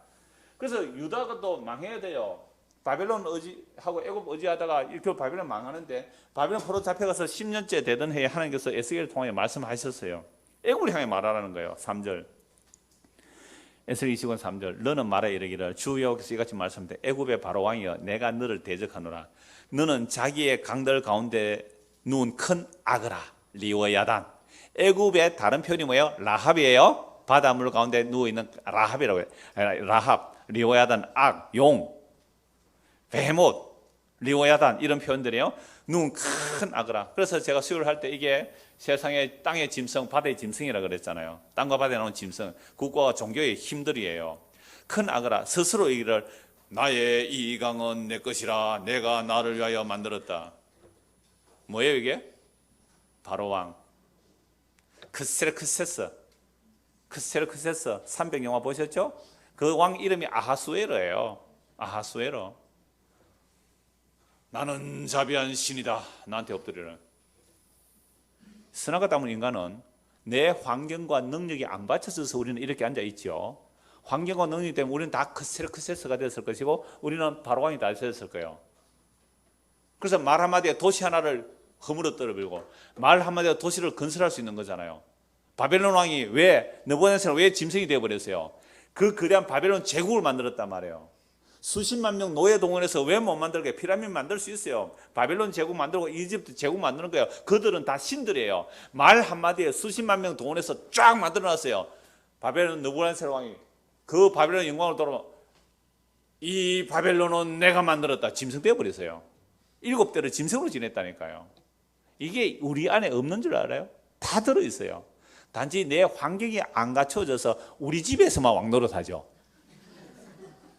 그래서 유다가 또 망해야 돼요. 바벨론 의지하고 애굽 의지하다가 이렇게 바벨론 망하는데 바벨론 포로 잡혀가서 10년째 되던 해에 하나님께서 에스겔을 통해 말씀하셨어요. 애굽을 향해 말하라는 거예요. 3절. 에스겔 29장 3절. 너는 말해 이르기를 주 여호와께서 이같이 말씀하되 애굽의 바로 왕이여 내가 너를 대적하노라. 너는 자기의 강들 가운데 누운 큰 아그라 리워야단. 애굽의 다른 표현이 뭐예요? 라합이에요. 바닷물 가운데 누워있는 라합이라고 해요. 라합, 리워야단, 악, 용, 베헤못, 리워야단 이런 표현들이에요. 누운 큰 아그라. 그래서 제가 수요를 할 때 이게 세상의 땅의 짐승, 바다의 짐승이라 그랬잖아요. 땅과 바다에 나온 짐승, 국가와 종교의 힘들이에요. 큰 아그라, 스스로 이기를 나의 이 강은 내 것이라 내가 나를 위하여 만들었다. 뭐예요 이게? 바로 왕. 크세르크세스 300영화 보셨죠? 그 왕 이름이 아하수에로예요. 아하수에로. 나는 자비한 신이다. 나한테 엎드리라. 선악과 담은 인간은 내 환경과 능력이 안 받쳐져서 우리는 이렇게 앉아있죠. 환경과 능력 때문에 우리는 다 크세르크세스가 됐을 것이고 우리는 바로왕이 다 됐을 거예요. 그래서 말 한마디에 도시 하나를 허물어 떨어버리고 말 한마디에 도시를 건설할 수 있는 거잖아요. 바벨론 왕이 왜 느부갓네살은 왜 짐승이 되어버렸어요? 그 거대한 바벨론 제국을 만들었단 말이에요. 수십만 명 노예 동원해서 왜 못 만들게? 피라미드 만들 수 있어요. 바벨론 제국 만들고 이집트 제국 만드는 거예요. 그들은 다 신들이에요. 말 한마디에 수십만 명 동원해서 쫙 만들어놨어요. 바벨론 느부갓네살 왕이 그 바벨론 영광을 돌아보면 이 바벨론은 내가 만들었다. 짐승 되어버렸어요. 7대를 짐승으로 지냈다니까요. 이게 우리 안에 없는 줄 알아요? 다 들어있어요. 단지 내 환경이 안 갖춰져서 우리 집에서만 왕노릇하죠.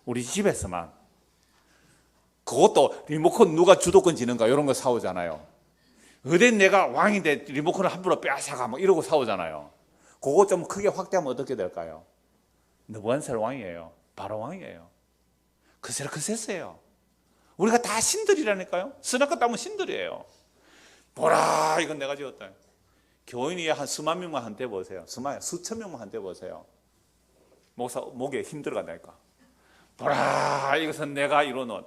우리 집에서만. 그것도 리모컨 누가 주도권 지는가 이런 거 싸우잖아요. 어디 내가 왕인데 리모컨을 함부로 빼앗아가 뭐 이러고 싸우잖아요. 그거 좀 크게 확대하면 어떻게 될까요? 느부갓네살 왕이에요. 바로 왕이에요. 크세르크세스예요. 우리가 다 신들이라니까요. 선악과 담은 신들이에요. 보라 이건 내가 지었다. 교인이 한 수만 명만 한테 보세요. 수천 명만 한테 보세요. 목사 목에 힘 들어간다니까. 보라 이것은 내가 이루는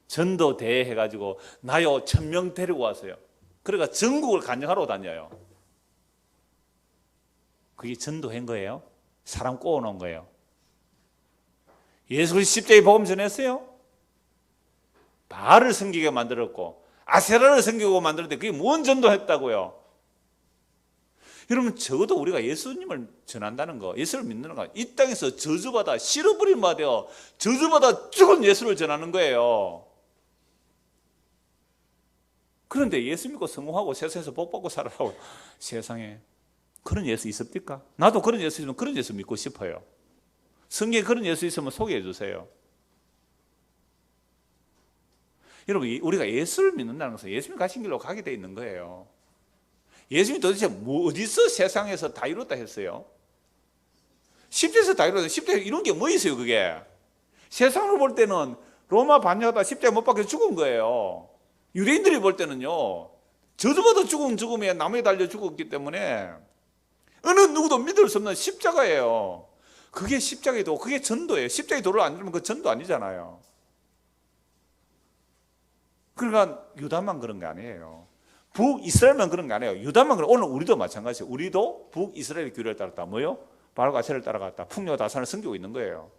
전도 대회 해가지고 나요 1000명 데리고 왔어요. 그러니까 전국을 간증하러 다녀요. 그게 전도한 거예요? 사람 꼬아놓은 거예요? 예수 그리스도 십자가의 복음 전했어요? 바알을 섬기게 만들었고 아세라를 섬기고 만들었는데 그게 뭔 전도했다고요? 여러분 적어도 우리가 예수님을 전한다는 거, 예수를 믿는 거, 이 땅에서 저주받아 실어버린 바 되어 저주받아 죽은 예수를 전하는 거예요. 그런데 예수 믿고 성공하고 세상에서 복받고 살아라고 세상에 그런 예수 있습니까? 나도 그런 예수 있으면 그런 예수 믿고 싶어요. 성경에 그런 예수 있으면 소개해 주세요. 여러분 우리가 예수를 믿는다는 것은 예수님 가신 길로 가게 돼 있는 거예요. 예수님이 도대체 어디서 세상에서 다 이뤘다 했어요? 십자에서 다 이뤘다. 십자에 이룬 게 뭐 있어요 그게? 세상으로 볼 때는 로마 반역하다 십자에 못 박혀 죽은 거예요. 유대인들이 볼 때는요 저주받아 죽은 죽음에 나무에 달려 죽었기 때문에 어느 누구도 믿을 수 없는 십자가예요. 그게 십자가의 도, 그게 전도예요. 십자가의 도를 안 들으면 그 전도 아니잖아요. 그러니까 유다만 그런 게 아니에요. 북이스라엘만 그런 게 아니에요. 유다만 그런. 오늘 우리도 마찬가지예요. 우리도 북이스라엘 규례를 따랐다. 뭐요? 바알과 아세라를 따라갔다. 풍요와 다산을 섬기고 있는 거예요.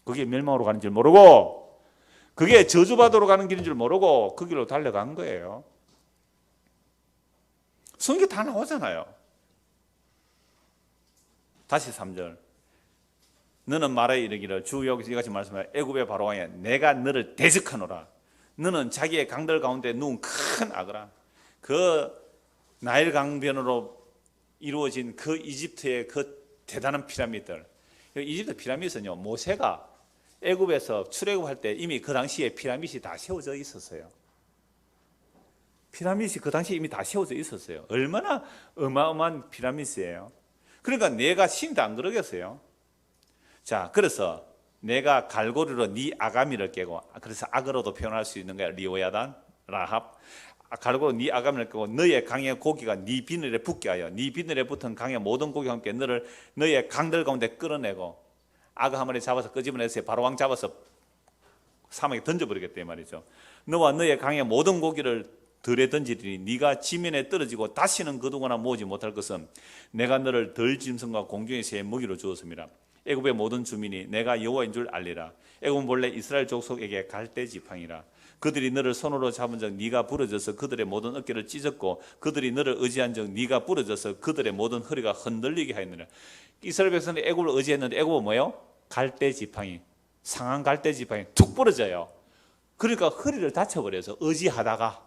그게 멸망으로 가는 줄 모르고 그게 저주받으러 가는 길인 줄 모르고 그 길로 달려간 거예요. 성경에 다 나오잖아요. 다시 3절. 너는 말하여 이르기를 주 여기서 이같이 말씀하여 애굽의 바로왕이여 내가 너를 대적하노라. 너는 자기의 강들 가운데 누운 큰 악어라. 그 나일 강변으로 이루어진 그 이집트의 그 대단한 피라미드들. 이집트 피라미드는요 모세가 애굽에서 출애굽할 때 이미 그 당시에 피라미드이 다 세워져 있었어요. 피라미드이 그 당시에 이미 다 세워져 있었어요. 얼마나 어마어마한 피라미드예요. 그러니까 내가 신도 안 그러겠어요. 자, 그래서 내가 갈고리로 네 아가미를 깨고, 그래서 악어로도 표현할 수 있는 거야. 리오야단, 라합. 갈고리로 네 아가미를 깨고 너의 강의 고기가 네 비늘에 붙게 하여 네 비늘에 붙은 강의 모든 고기와 함께 너의 강들 가운데 끌어내고 악어 한 마리 잡아서 끄집어내서 바로왕 잡아서 사막에 던져버리겠다 이 말이죠. 너와 너의 강의 모든 고기를 들에 던지리니 네가 지면에 떨어지고 다시는 거두거나 모으지 못할 것은 내가 너를 들짐승과 공중의 새의 먹이로 주었습니다. 애굽의 모든 주민이 내가 여호와인 줄 알리라. 애굽은 본래 이스라엘 족속에게 갈대 지팡이라. 그들이 너를 손으로 잡은 적 네가 부러져서 그들의 모든 어깨를 찢었고 그들이 너를 의지한 적 네가 부러져서 그들의 모든 허리가 흔들리게 하였느니라. 이스라엘 백성들이 애굽을 의지했는데 애굽은 뭐예요? 갈대 지팡이, 상한 갈대 지팡이 툭 부러져요. 그러니까 허리를 다쳐버려서 의지하다가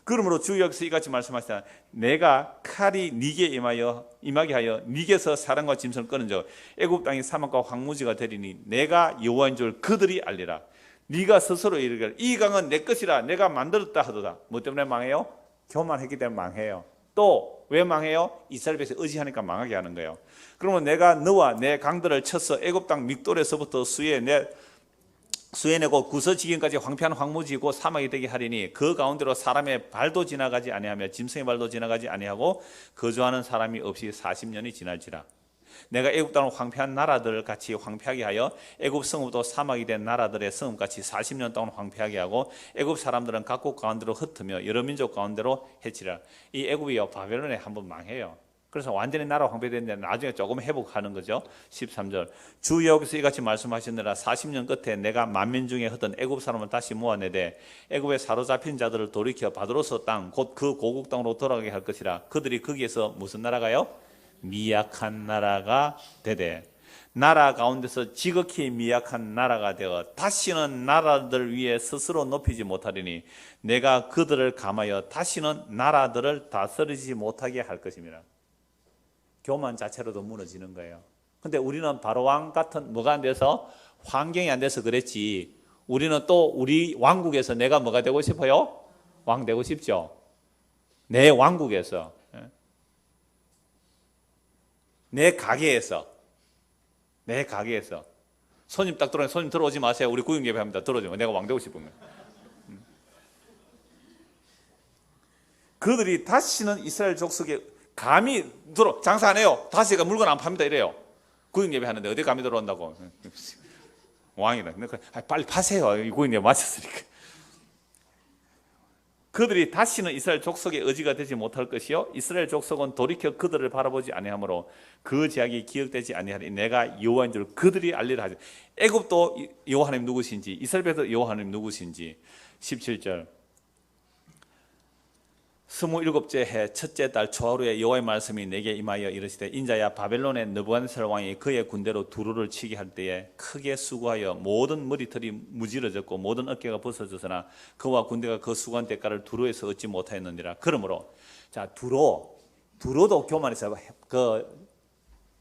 그러므로 주 여기서 이같이 말씀하시다. 내가 칼이 네게 임하게 하여 네게서 사람과 짐승을 끊은 적 애굽 땅이 사막과 황무지가 되리니 내가 여호와인 줄 그들이 알리라. 네가 스스로 이르기를 이 강은 내 것이라 내가 만들었다 하도다. 뭐 때문에 망해요? 교만했기 때문에 망해요. 또 왜 망해요? 이스라엘 백성 의지하니까 망하게 하는 거예요. 그러면 내가 너와 내 강들을 쳐서 애굽 땅 믹돌에서부터 수에네 곧 구서 지경까지 황폐한 황무지고 사막이 되게 하리니 그 가운데로 사람의 발도 지나가지 아니하며 짐승의 발도 지나가지 아니하고 거주하는 사람이 없이 40년이 지날지라. 내가 애굽 땅을 황폐한 나라들 같이 황폐하게 하여 애굽 성읍도 사막이 된 나라들의 성읍 같이 40년 동안 황폐하게 하고 애굽 사람들은 각국 가운데로 흩으며 여러 민족 가운데로 해치라. 이 애굽이요 바벨론에 한번 망해요. 그래서 완전히 나라 황폐됐는데 나중에 조금 회복하는 거죠. 13절 주 여호와께서 이같이 말씀하셨느라 40년 끝에 내가 만민 중에 흩은 애굽 사람을 다시 모아내되 애굽에 사로잡힌 자들을 돌이켜 바드로스 땅 곧 그 고국 땅으로 돌아가게 할 것이라. 그들이 거기에서 무슨 나라가요? 미약한 나라가 되되 나라 가운데서 지극히 미약한 나라가 되어 다시는 나라들 위에 스스로 높이지 못하리니 내가 그들을 감하여 다시는 나라들을 다스리지 못하게 할 것입니다. 교만 자체로도 무너지는 거예요. 근데 우리는 바로왕 같은 뭐가 안 돼서 환경이 안 돼서 그랬지. 우리는 또 우리 왕국에서 내가 뭐가 되고 싶어요? 왕 되고 싶죠. 내 왕국에서, 내 가게에서 손님 딱 들어오면 손님 들어오지 마세요. 우리 구역 예배합니다. 들어오지 마. 내가 왕 되고 싶은 거예요. 그들이 다시는 이스라엘 족속에 감히 장사 안 해요. 다시가 물건 안 팝니다 이래요. 구역 예배 하는데 어디 감히 들어온다고. 왕이다. 빨리 파세요. 이 구역 예배 마쳤으니까. 그들이 다시는 이스라엘 족속의 의지가 되지 못할 것이요 이스라엘 족속은 돌이켜 그들을 바라보지 아니하므로 그 제약이 기억되지 아니하니 내가 여호와인 줄 그들이 알리라 하지. 애굽도 여호와 하나님 누구신지 이스라엘도 여호와 하나님 누구신지. 17절 27째 해 첫째 달 초하루에 여호와의 말씀이 내게 임하여 이르시되 인자야 바벨론의 느부갓네살 왕이 그의 군대로 두루를 치게 할 때에 크게 수고하여 모든 머리털이 무지러졌고 모든 어깨가 벗어졌으나 그와 군대가 그 수고한 대가를 두루에서 얻지 못하였느니라. 그러므로 자 두루도 교만해서 그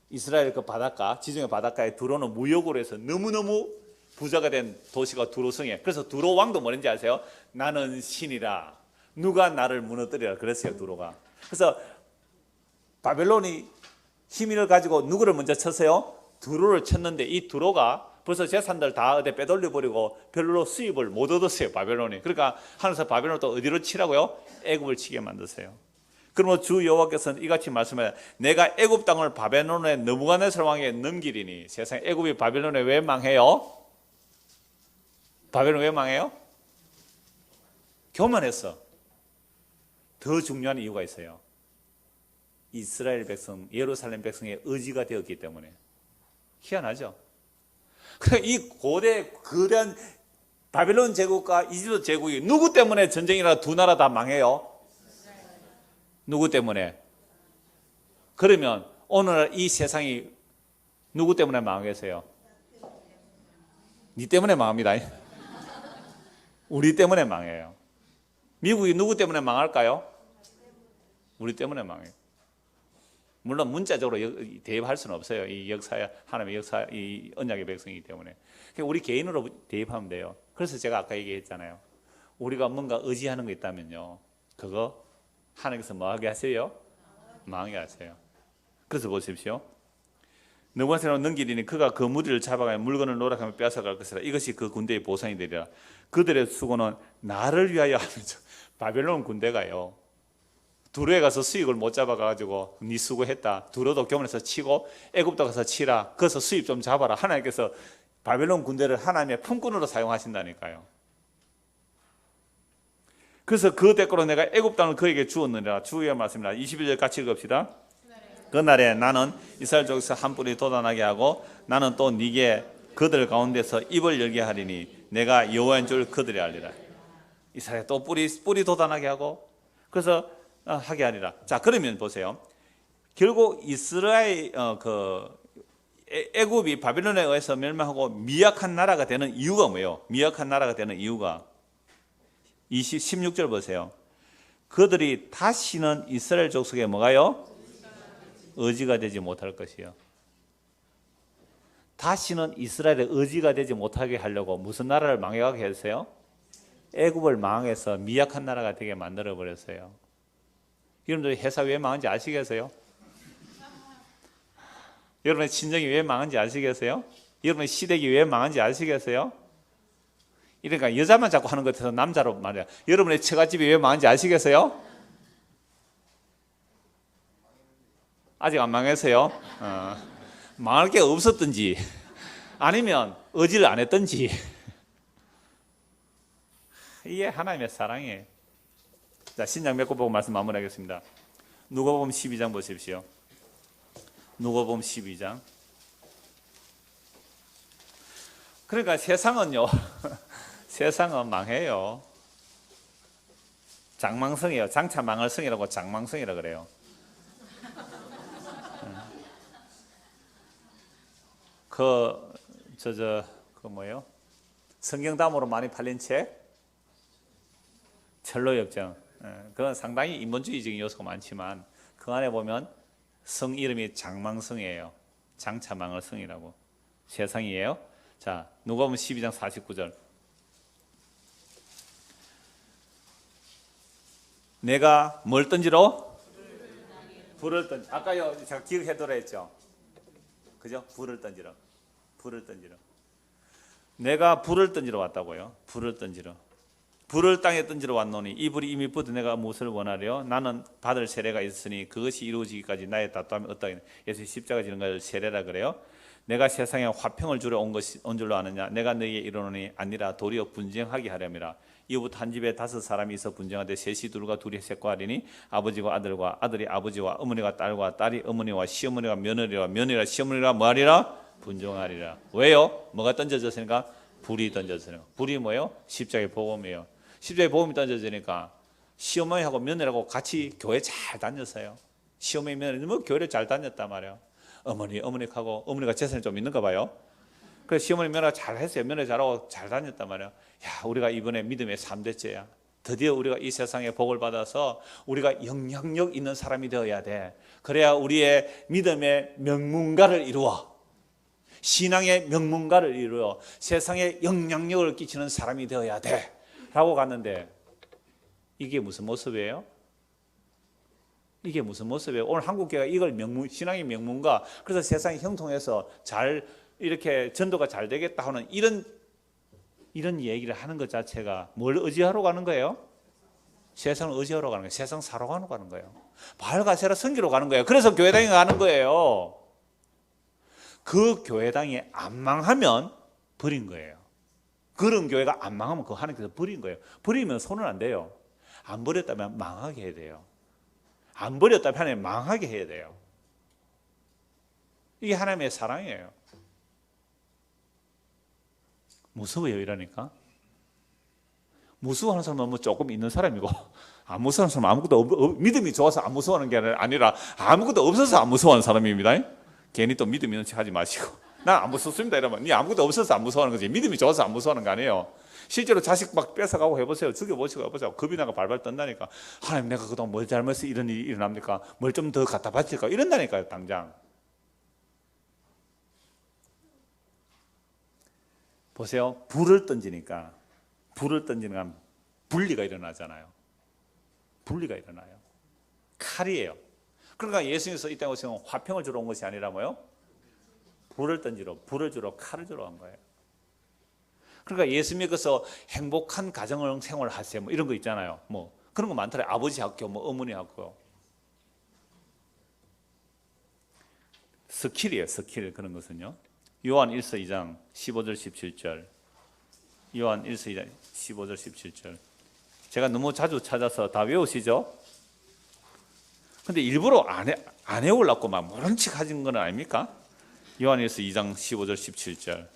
이스라엘 그 바닷가 지중해 바닷가에 두루는 무역으로 해서 너무너무 부자가 된 도시가 두루성이에요. 그래서 두루 왕도 뭐랬는지 아세요? 나는 신이라 누가 나를 무너뜨리라 그랬어요. 두루가. 그래서 바벨론이 힘을 가지고 누구를 먼저 쳤어요? 두루를 쳤는데 이 두루가 벌써 재산들 다 어디 빼돌려 버리고 별로 수입을 못 얻었어요. 바벨론이. 그러니까 하늘에서 바벨론을 또 어디로 치라고요? 애굽을 치게 만드세요. 그러면 주 여호와께서는 이같이 말씀하여 내가 애굽 땅을 바벨론의 느부갓네살 왕에게 넘기리니. 세상에 애굽이 바벨론에 왜 망해요? 바벨론 왜 망해요? 교만했어. 더 중요한 이유가 있어요. 이스라엘 백성, 예루살렘 백성의 의지가 되었기 때문에. 희한하죠? 그러니까 이 거대한 바벨론 제국과 이집트 제국이 누구 때문에 전쟁이라 두 나라 다 망해요? 누구 때문에? 그러면 오늘 이 세상이 누구 때문에 망하겠어요? 니 때문에 망합니다. 우리 때문에 망해요. 미국이 누구 때문에 망할까요? 우리 때문에 망해요. 물론 문자적으로 대입할 수는 없어요. 이 역사, 하나님의 역사, 이 언약의 백성이기 때문에. 우리 개인으로 대입하면 돼요. 그래서 제가 아까 얘기했잖아요. 우리가 뭔가 의지하는 거 있다면요. 그거 하나님께서 뭐하게 하세요? 망하게 하세요. 그래서 보십시오. 느부갓네살을 넘기리니 그가 그 무리를 잡아가며 물건을 노력하며 빼앗아갈 것이라. 이것이 그 군대의 보상이 되리라. 그들의 수고는 나를 위하여 하면서. 바벨론 군대가요. 두루에 가서 수익을 못 잡아가지고 네 수고했다. 두루도 교만해서 치고 애굽도 가서 치라. 거기서 수입 좀 잡아라. 하나님께서 바벨론 군대를 하나님의 품꾼으로 사용하신다니까요. 그래서 그 대가로 내가 애굽 땅을 그에게 주었느니라. 주의 말씀이라. 21절 같이 읽읍시다. 그날에 나는 이스라엘 족에서 한 뿌리 돋아나게 하고 나는 또 네게 그들 가운데서 입을 열게 하리니 내가 여호와인 줄 그들이 알리라. 이스라엘 또 뿌리 돋아나게 하고 그래서 하게 하리라. 자, 그러면 보세요. 결국 이스라엘 애굽이 바벨론에 의해서 멸망하고 미약한 나라가 되는 이유가 뭐예요? 미약한 나라가 되는 이유가 16절 보세요. 그들이 다시는 이스라엘 족속에 뭐가요? 의지가 되지 못할 것이요. 다시는 이스라엘의 의지가 되지 못하게 하려고 무슨 나라를 망해가게 했어요? 애굽을 망해서 미약한 나라가 되게 만들어 버렸어요. 여러분들 회사 왜 망한지 아시겠어요? 여러분의 친정이 왜 망한지 아시겠어요? 여러분의 시댁이 왜 망한지 아시겠어요? 그러니까 여자만 자꾸 하는 것 같아서 남자로 말이야. 여러분의 처갓집이 왜 망한지 아시겠어요? 아직 안 망했어요? 망할 게 없었든지 아니면 의지를 안 했든지. 이게 하나님의 사랑이에요. 자, 신약 몇 권 보고 말씀 마무리하겠습니다. 누가복음 12장 보십시오. 누가복음 12장. 그러니까 세상은요. 세상은 망해요. 장망성이에요. 장차 망할 성이라고 장망성이라 그래요. 그 뭐예요? 성경담으로 많이 팔린 책? 철로역정. 그건 상당히 인본주의적인 요소가 많지만 그 안에 보면 성 이름이 장망성이에요. 장차 망할 성이라고. 세상이에요. 자, 누가복음 12장 49절. 내가 뭘 던지러? 불을 던지. 아까요, 제가 기억해두라 했죠. 그죠? 불을 던지러. 불을 던지러. 내가 불을 던지러 왔다고요. 불을 던지러. 불을 땅에 던지러 왔노니 이 불이 이미 뻗어 내가 무엇을 원하려? 나는 받을 세례가 있으니 그것이 이루어지기까지 나의 다툼이 어떠하겠냐. 예수의 십자가 지는 것을 세례라 그래요. 내가 세상에 화평을 주러 온 줄로 아느냐? 내가 너희에게 이르노니 아니라 도리어 분쟁하게 하렴이라. 이후부터 한 집에 5사람이 있어 분쟁하되 셋이 둘과 둘이 셋과 하리니 아버지와 아들과 아들이 아버지와 어머니가 딸과 딸이 어머니와 시어머니가 며느리와 며느리가 시어머니가 뭐하리라? 분쟁하리라. 왜요? 뭐가 던져졌으니까? 불이 던져졌어요. 불이 뭐예요? 십자가의 복음이에요. 십자가의 복음이 던져지니까 시어머니하고 며느리하고 같이 교회 잘 다녔어요. 시어머니 며느리 뭐 교회를 잘 다녔단 말이에요. 어머니하고 어머니가 재산이 좀 있는가 봐요. 그래서 시어머니 며느리가 잘 했어요. 며느리 잘하고 잘 다녔단 말이에요. 야, 우리가 이번에 믿음의 3대째야. 드디어 우리가 이 세상에 복을 받아서 우리가 영향력 있는 사람이 되어야 돼. 그래야 우리의 믿음의 명문가를 이루어. 신앙의 명문가를 이루어 세상에 영향력을 끼치는 사람이 되어야 돼. 라고 갔는데 이게 무슨 모습이에요? 이게 무슨 모습이에요? 오늘 한국교회가 이걸 신앙의 명문가, 그래서 세상이 형통해서 잘 이렇게 전도가 잘 되겠다 하는 이런 얘기를 하는 것 자체가 뭘 의지하러 가는 거예요? 세상을 의지하러 가는 거예요. 세상 사러 가는 거예요. 바알과 세라 섬기러 가는 거예요. 그래서 교회당에 가는 거예요. 그 교회당이 안 망하면 버린 거예요. 그런 교회가 안 망하면 그 하나님께서 버린 거예요. 버리면 손은 안 돼요. 안 버렸다면 망하게 해야 돼요. 안 버렸다면 하나님 망하게 해야 돼요. 이게 하나님의 사랑이에요. 무서워요, 이러니까. 무서워하는 사람은 뭐 조금 있는 사람이고, 안 무서워하는 사람은 아무것도 믿음이 좋아서 안 무서워하는 게 아니라 아무것도 없어서 안 무서워하는 사람입니다. 괜히 또 믿음 있는 척 하지 마시고, 난 안 무섭습니다 이러면 니 아무것도 없어서 안 무서워하는 거지. 믿음이 좋아서 안 무서워하는 거 아니에요. 실제로 자식 막 뺏어가고 해보세요. 죽여보시고 해보세요. 겁이 나가 발발 떤다니까. 하나님, 내가 그동안 뭘 잘못해서 이런 일이 일어납니까? 뭘 좀 더 갖다 바칠까? 이런다니까요, 당장. 보세요. 불을 던지니까 분리가 일어나잖아요. 분리가 일어나요. 칼이에요. 그러니까 예수님께서 이 땅에 오시면 화평을 주러 온 것이 아니라 뭐요? 불을 주러 칼을 주러 온 거예요. 그러니까 예수님께서 행복한 가정 생활을 하세요. 뭐 이런 거 있잖아요. 뭐 그런 거 많더라고요. 아버지 학교, 뭐 어머니 학교. 스킬이에요. 스킬. 그런 것은요. 요한 1서 2장 15절 17절. 요한 1서 2장 15절 17절. 제가 너무 자주 찾아서 다 외우시죠? 근데 일부러 안 해오려고 막 모른 척 하신 건 아닙니까? 요한 1서 2장 15절 17절.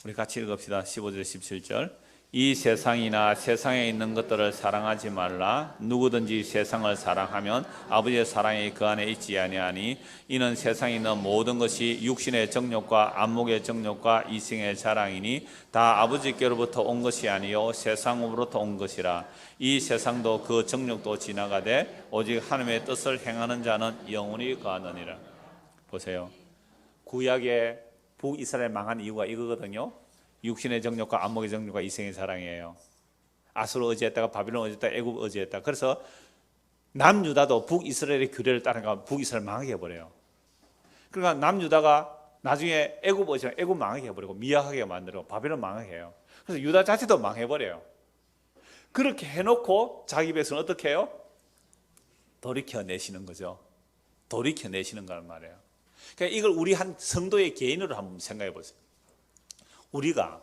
우리 같이 읽읍시다. 15절 17절. 이 세상이나 세상에 있는 것들을 사랑하지 말라. 누구든지 세상을 사랑하면 아버지의 사랑이 그 안에 있지 아니하니 이는 세상에 있는 모든 것이 육신의 정욕과 안목의 정욕과 이생의 자랑이니 다 아버지께로부터 온 것이 아니요 세상으로부터 온 것이라. 이 세상도 그 정욕도 지나가되 오직 하나님의 뜻을 행하는 자는 영원히 거하느니라. 보세요. 구약의 북이스라엘 망한 이유가 이거거든요. 육신의 정욕과 안목의 정욕과 이생의 사랑이에요. 아수르 의지했다가 바빌론 의지했다가 애굽 의지했다. 그래서 남유다도 북이스라엘의 규례를 따라가 북이스라엘 망하게 해버려요. 그러니까 남유다가 나중에 애굽 의지랑 애굽 망하게 해버리고 미약하게 만들고 바빌론 망하게 해요. 그래서 유다 자체도 망해버려요. 그렇게 해놓고 자기 백성은 어떻게 해요? 돌이켜내시는 거죠. 돌이켜내시는 거란 말이에요. 그러니까 이걸 우리 한 성도의 개인으로 한번 생각해 보세요. 우리가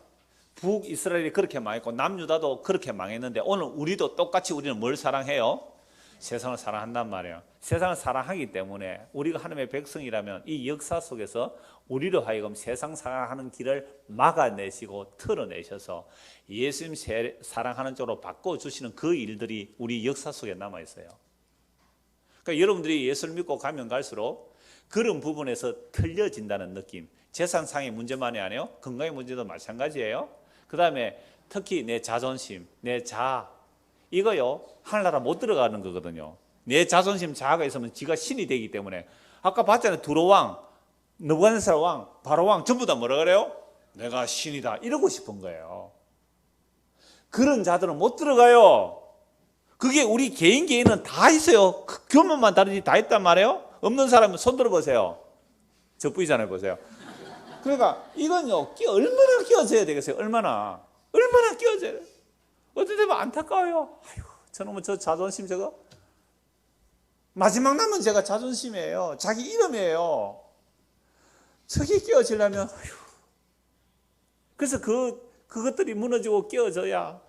북이스라엘이 그렇게 망했고 남유다도 그렇게 망했는데 오늘 우리도 똑같이 우리는 뭘 사랑해요? 세상을 사랑한단 말이에요. 세상을 사랑하기 때문에 우리가 하나님의 백성이라면 이 역사 속에서 우리로 하여금 세상 사랑하는 길을 막아내시고 털어내셔서 예수님 사랑하는 쪽으로 바꿔주시는 그 일들이 우리 역사 속에 남아있어요. 그러니까 여러분들이 예수를 믿고 가면 갈수록 그런 부분에서 틀려진다는 느낌. 재산상의 문제만이 아니에요. 건강의 문제도 마찬가지예요. 그 다음에 특히 내 자존심, 내 자아, 이거요 하늘나라 못 들어가는 거거든요. 내 자존심, 자아가 있으면 지가 신이 되기 때문에 아까 봤잖아요. 두로왕, 느부갓네살 왕, 바로 왕 전부 다 뭐라 그래요? 내가 신이다 이러고 싶은 거예요. 그런 자들은 못 들어가요. 그게 우리 개인은 다 있어요. 교만만 다르지 다 있단 말이에요. 없는 사람은 손 들어보세요. 저 뿌이잖아요. 보세요. 그러니까 이건요 얼마나 끼워져야 되겠어요. 얼마나 끼워져야 돼요. 어떨 때면 안타까워요. 아이고, 저놈은 저 자존심 저거 마지막 남은 제가 자존심이에요. 자기 이름이에요. 저게 끼워지려면 아이고. 그래서 그것들이 무너지고 끼워져야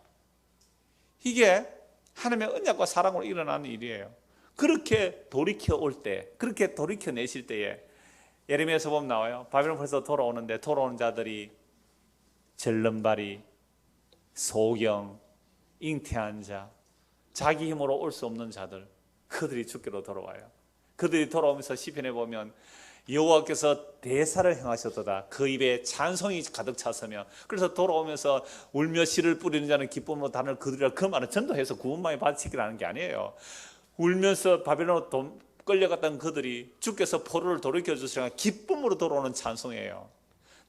이게 하나님의 언약과 사랑으로 일어나는 일이에요. 그렇게 돌이켜 올 때, 그렇게 돌이켜 내실 때에 예레미야서 보면 나와요. 바벨론 벌써 돌아오는데 돌아오는 자들이 절름발이, 소경, 잉태한 자, 자기 힘으로 올 수 없는 자들, 그들이 죽기로 돌아와요. 그들이 돌아오면서 시편에 보면 여호와께서 대사를 행하셨도다. 그 입에 찬송이 가득 찼으며 그래서 돌아오면서 울며 씨를 뿌리는 자는 기쁨으로 단을 그들이라 그 말은 전도해서 구원만이 바치기라는 게 아니에요. 울면서 바벨론으로 끌려갔던 그들이 주께서 포로를 돌이켜 주시라 기쁨으로 돌아오는 찬송이에요.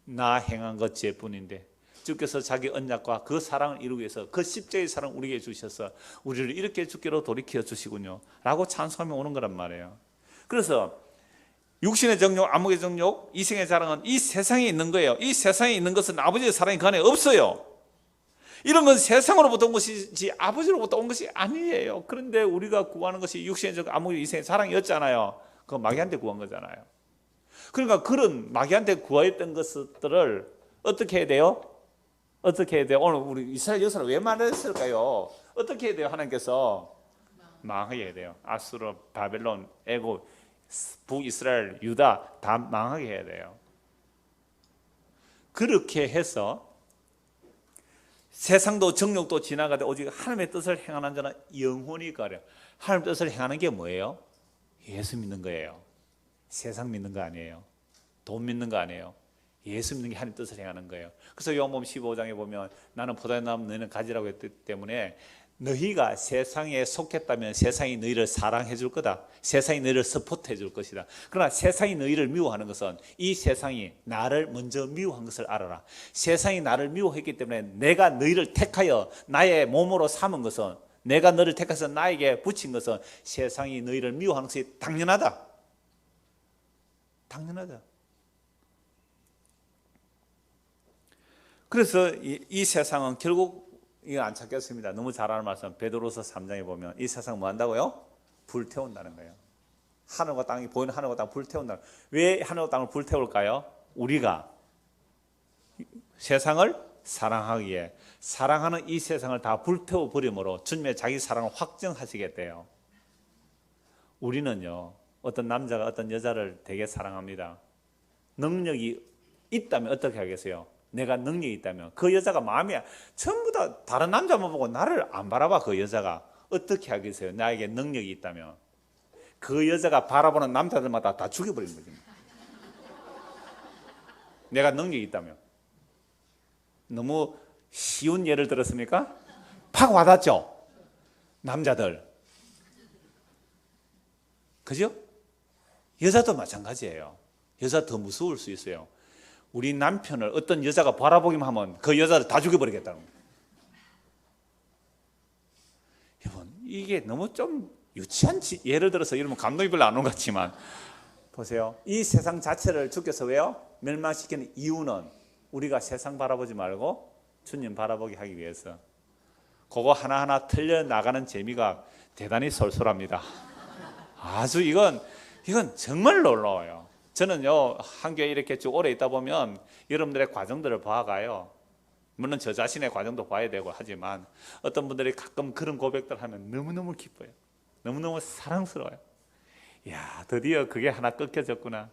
나 행한 것 죄뿐인데 주께서 자기 언약과 그 사랑을 이루기 위해서 그 십자가의 사랑을 우리에게 주셔서 우리를 이렇게 주께로 돌이켜 주시군요 라고 찬송하며 오는 거란 말이에요. 그래서 육신의 정욕, 안목의 정욕, 이생의 자랑은 이 세상에 있는 거예요. 이 세상에 있는 것은 아버지의 사랑이 그 안에 없어요. 이런 건 세상으로부터 온 것이지 아버지로부터 온 것이 아니에요. 그런데 우리가 구하는 것이 육신의 정욕, 안목의 이생의 사랑이었잖아요. 그건 마귀한테 구한 거잖아요. 그러니까 그런 마귀한테 구하였던 것들을 어떻게 해야 돼요? 어떻게 해야 돼요? 오늘 우리 이스라엘 역사를 왜 말했을까요? 어떻게 해야 돼요? 하나님께서 망하게 해야 돼요. 아수르, 바벨론, 애굽, 북이스라엘, 유다 다 망하게 해야 돼요. 그렇게 해서 세상도 정욕도 지나가되 오직 하나님의 뜻을 행하는 자는 영원히 가려. 하나님의 뜻을 행하는 게 뭐예요? 예수 믿는 거예요. 세상 믿는 거 아니에요. 돈 믿는 거 아니에요. 예수 믿는 게 하나님 뜻을 행하는 거예요. 그래서 요한복음 15장에 보면 나는 포도나무 너희는 가지라고 했기 때문에 너희가 세상에 속했다면 세상이 너희를 사랑해 줄 거다. 세상이 너희를 서포트해 줄 것이다. 그러나 세상이 너희를 미워하는 것은 이 세상이 나를 먼저 미워한 것을 알아라. 세상이 나를 미워했기 때문에 내가 너희를 택하여 나의 몸으로 삼은 것은 내가 너를 택해서 나에게 붙인 것은 세상이 너희를 미워하는 것이 당연하다. 당연하다. 그래서 이 세상은 결국 이거 안 찾겠습니다. 너무 잘 아는 말씀 베드로서 3장에 보면 이 세상 뭐 한다고요? 불태운다는 거예요. 하늘과 땅이 보이는 하늘과 땅 불태운다. 왜 하늘과 땅을 불태울까요? 우리가 세상을 사랑하기에 사랑하는 이 세상을 다 불태워 버림으로 주님의 자기 사랑을 확정하시겠대요. 우리는요 어떤 남자가 어떤 여자를 되게 사랑합니다. 능력이 있다면 어떻게 하겠어요? 내가 능력이 있다면 그 여자가 마음에 전부 다 다른 남자만 보고 나를 안 바라봐. 그 여자가 어떻게 하겠어요? 나에게 능력이 있다면 그 여자가 바라보는 남자들마다 다 죽여버리는 거지. 내가 능력이 있다면. 너무 쉬운 예를 들었습니까? 팍 와닿죠? 남자들 그죠? 여자도 마찬가지예요. 여자 더 무서울 수 있어요. 우리 남편을 어떤 여자가 바라보기만 하면 그 여자를 다 죽여버리겠다는 거예요. 여러분, 이게 너무 좀 유치한 예를 들어서 이러면 감동이 별로 안 오는 것 같지만 보세요. 이 세상 자체를 주께서 왜요? 멸망시키는 이유는 우리가 세상 바라보지 말고 주님 바라보게 하기 위해서. 그거 하나하나 틀려나가는 재미가 대단히 쏠쏠합니다. 아주 이건 정말 놀라워요. 저는요, 한교회 이렇게 쭉 오래 있다 보면 여러분들의 과정들을 봐가요. 물론 저 자신의 과정도 봐야 되고 하지만 어떤 분들이 가끔 그런 고백들 하면 너무너무 기뻐요. 너무너무 사랑스러워요. 이야, 드디어 그게 하나 끊겨졌구나.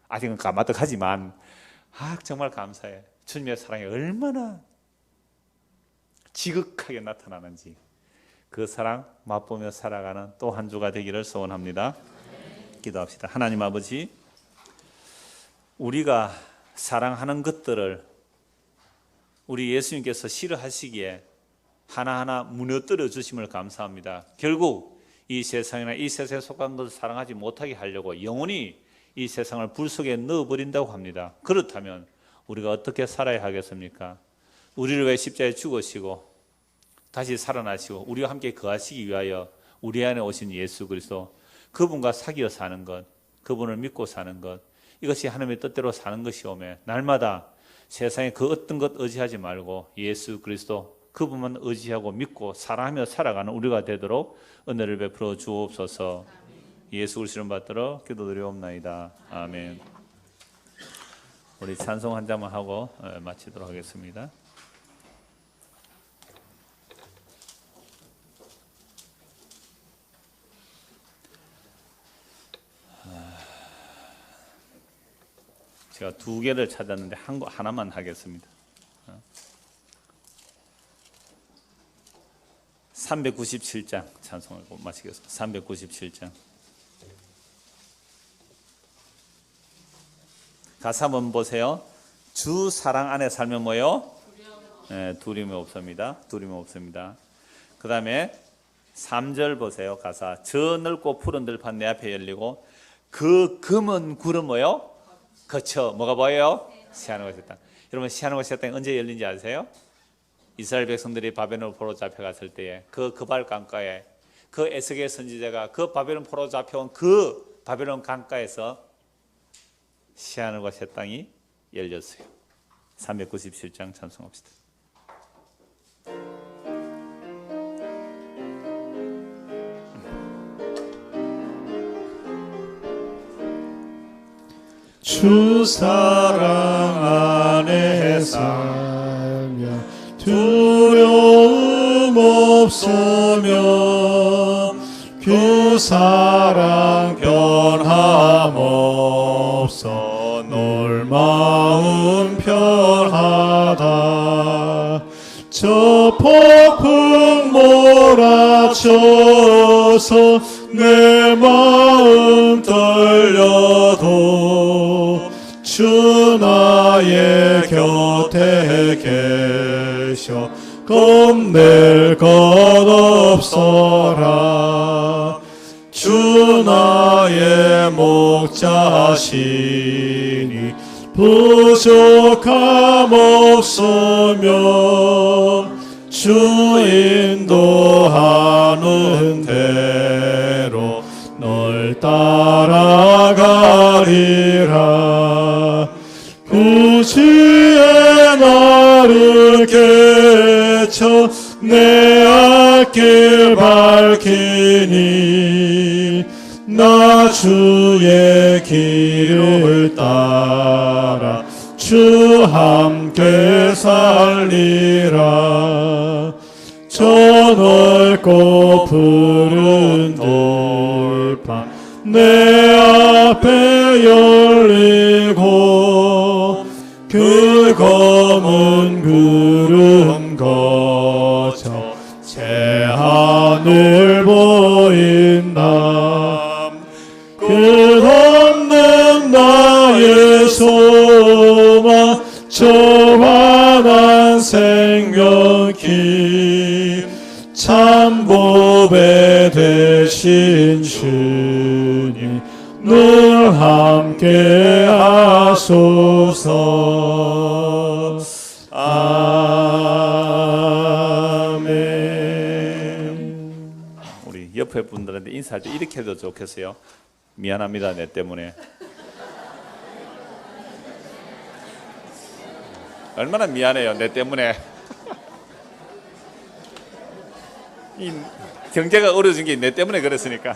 아직은 까마득하지만 정말 감사해. 주님의 사랑이 얼마나 지극하게 나타나는지 그 사랑 맛보며 살아가는 또 한 주가 되기를 소원합니다. 기도합시다. 하나님 아버지, 우리가 사랑하는 것들을 우리 예수님께서 싫어하시기에 하나하나 무너뜨려 주심을 감사합니다. 결국 이 세상이나 이 세상에 속한 것을 사랑하지 못하게 하려고 영원히 이 세상을 불 속에 넣어버린다고 합니다. 그렇다면 우리가 어떻게 살아야 하겠습니까? 우리를 위해 십자가에 죽으시고 다시 살아나시고 우리와 함께 거하시기 위하여 우리 안에 오신 예수 그리스도, 그분과 사귀어 사는 것, 그분을 믿고 사는 것, 이것이 하나님의 뜻대로 사는 것이오매 날마다 세상에 그 어떤 것 의지하지 말고 예수 그리스도 그분만 의지하고 믿고 사랑하며 살아가는 우리가 되도록 은혜를 베풀어 주옵소서. 예수 그리스도를 받들어 기도드리옵나이다. 아멘. 우리 찬송 한 장만 하고 마치도록 하겠습니다. 제가 두 개를 찾았는데 하나만 하겠습니다. 397장 찬송을 마치겠습니다. 397장. 가사 한번 보세요. 주 사랑 안에 살면 뭐요? 두려움이 없습니다. 두려움이 없습니다. 그 다음에 3절 보세요. 가사. 저 넓고 푸른 들판 내 앞에 열리고 그 검은 구름 뭐요? 거쳐 뭐가 보여요? 시하는 것이 있다. 여러분, 시하는 것이 있다 언제 열린지 아세요? 이스라엘 백성들이 바벨론 포로 잡혀갔을 때에 그 그발 강가에 그 에스겔 선지자가 그 바벨론 포로 잡혀온 그 바벨론 강가에서 시하늘과 새 땅이 열렸어요. 397장 찬송합시다. 주 사랑 안에 살며 두려움 없으며 그 사랑 변함 없어 널 마음 편하다. 저 폭풍 몰아쳐서 내 마음 떨려도 주 나의 곁에 계셔 겁낼 것 없어라. 주 나의 목자시니 부족함 없으며 주 인도하는 대로 널 따라가리라. 구주의 나를 깨쳐 내 앞길 밝히니 나 주의 길을 따라 주 함께 살리라. 저 넓고 푸른 돌판 내 앞에 열리고 그 검은 구름 거쳐 새하늘 보인다. 끝없는 나의 소망 저 환한 생명길 참 보배 되신 주님 늘 함께 하소서. 아멘. 우리 옆에 분들한테 인사할 때 이렇게 해도 좋겠어요. 미안합니다, 내 때문에. 얼마나 미안해요, 내 때문에. 이 경제가 어려진 게 내 때문에 그랬으니까.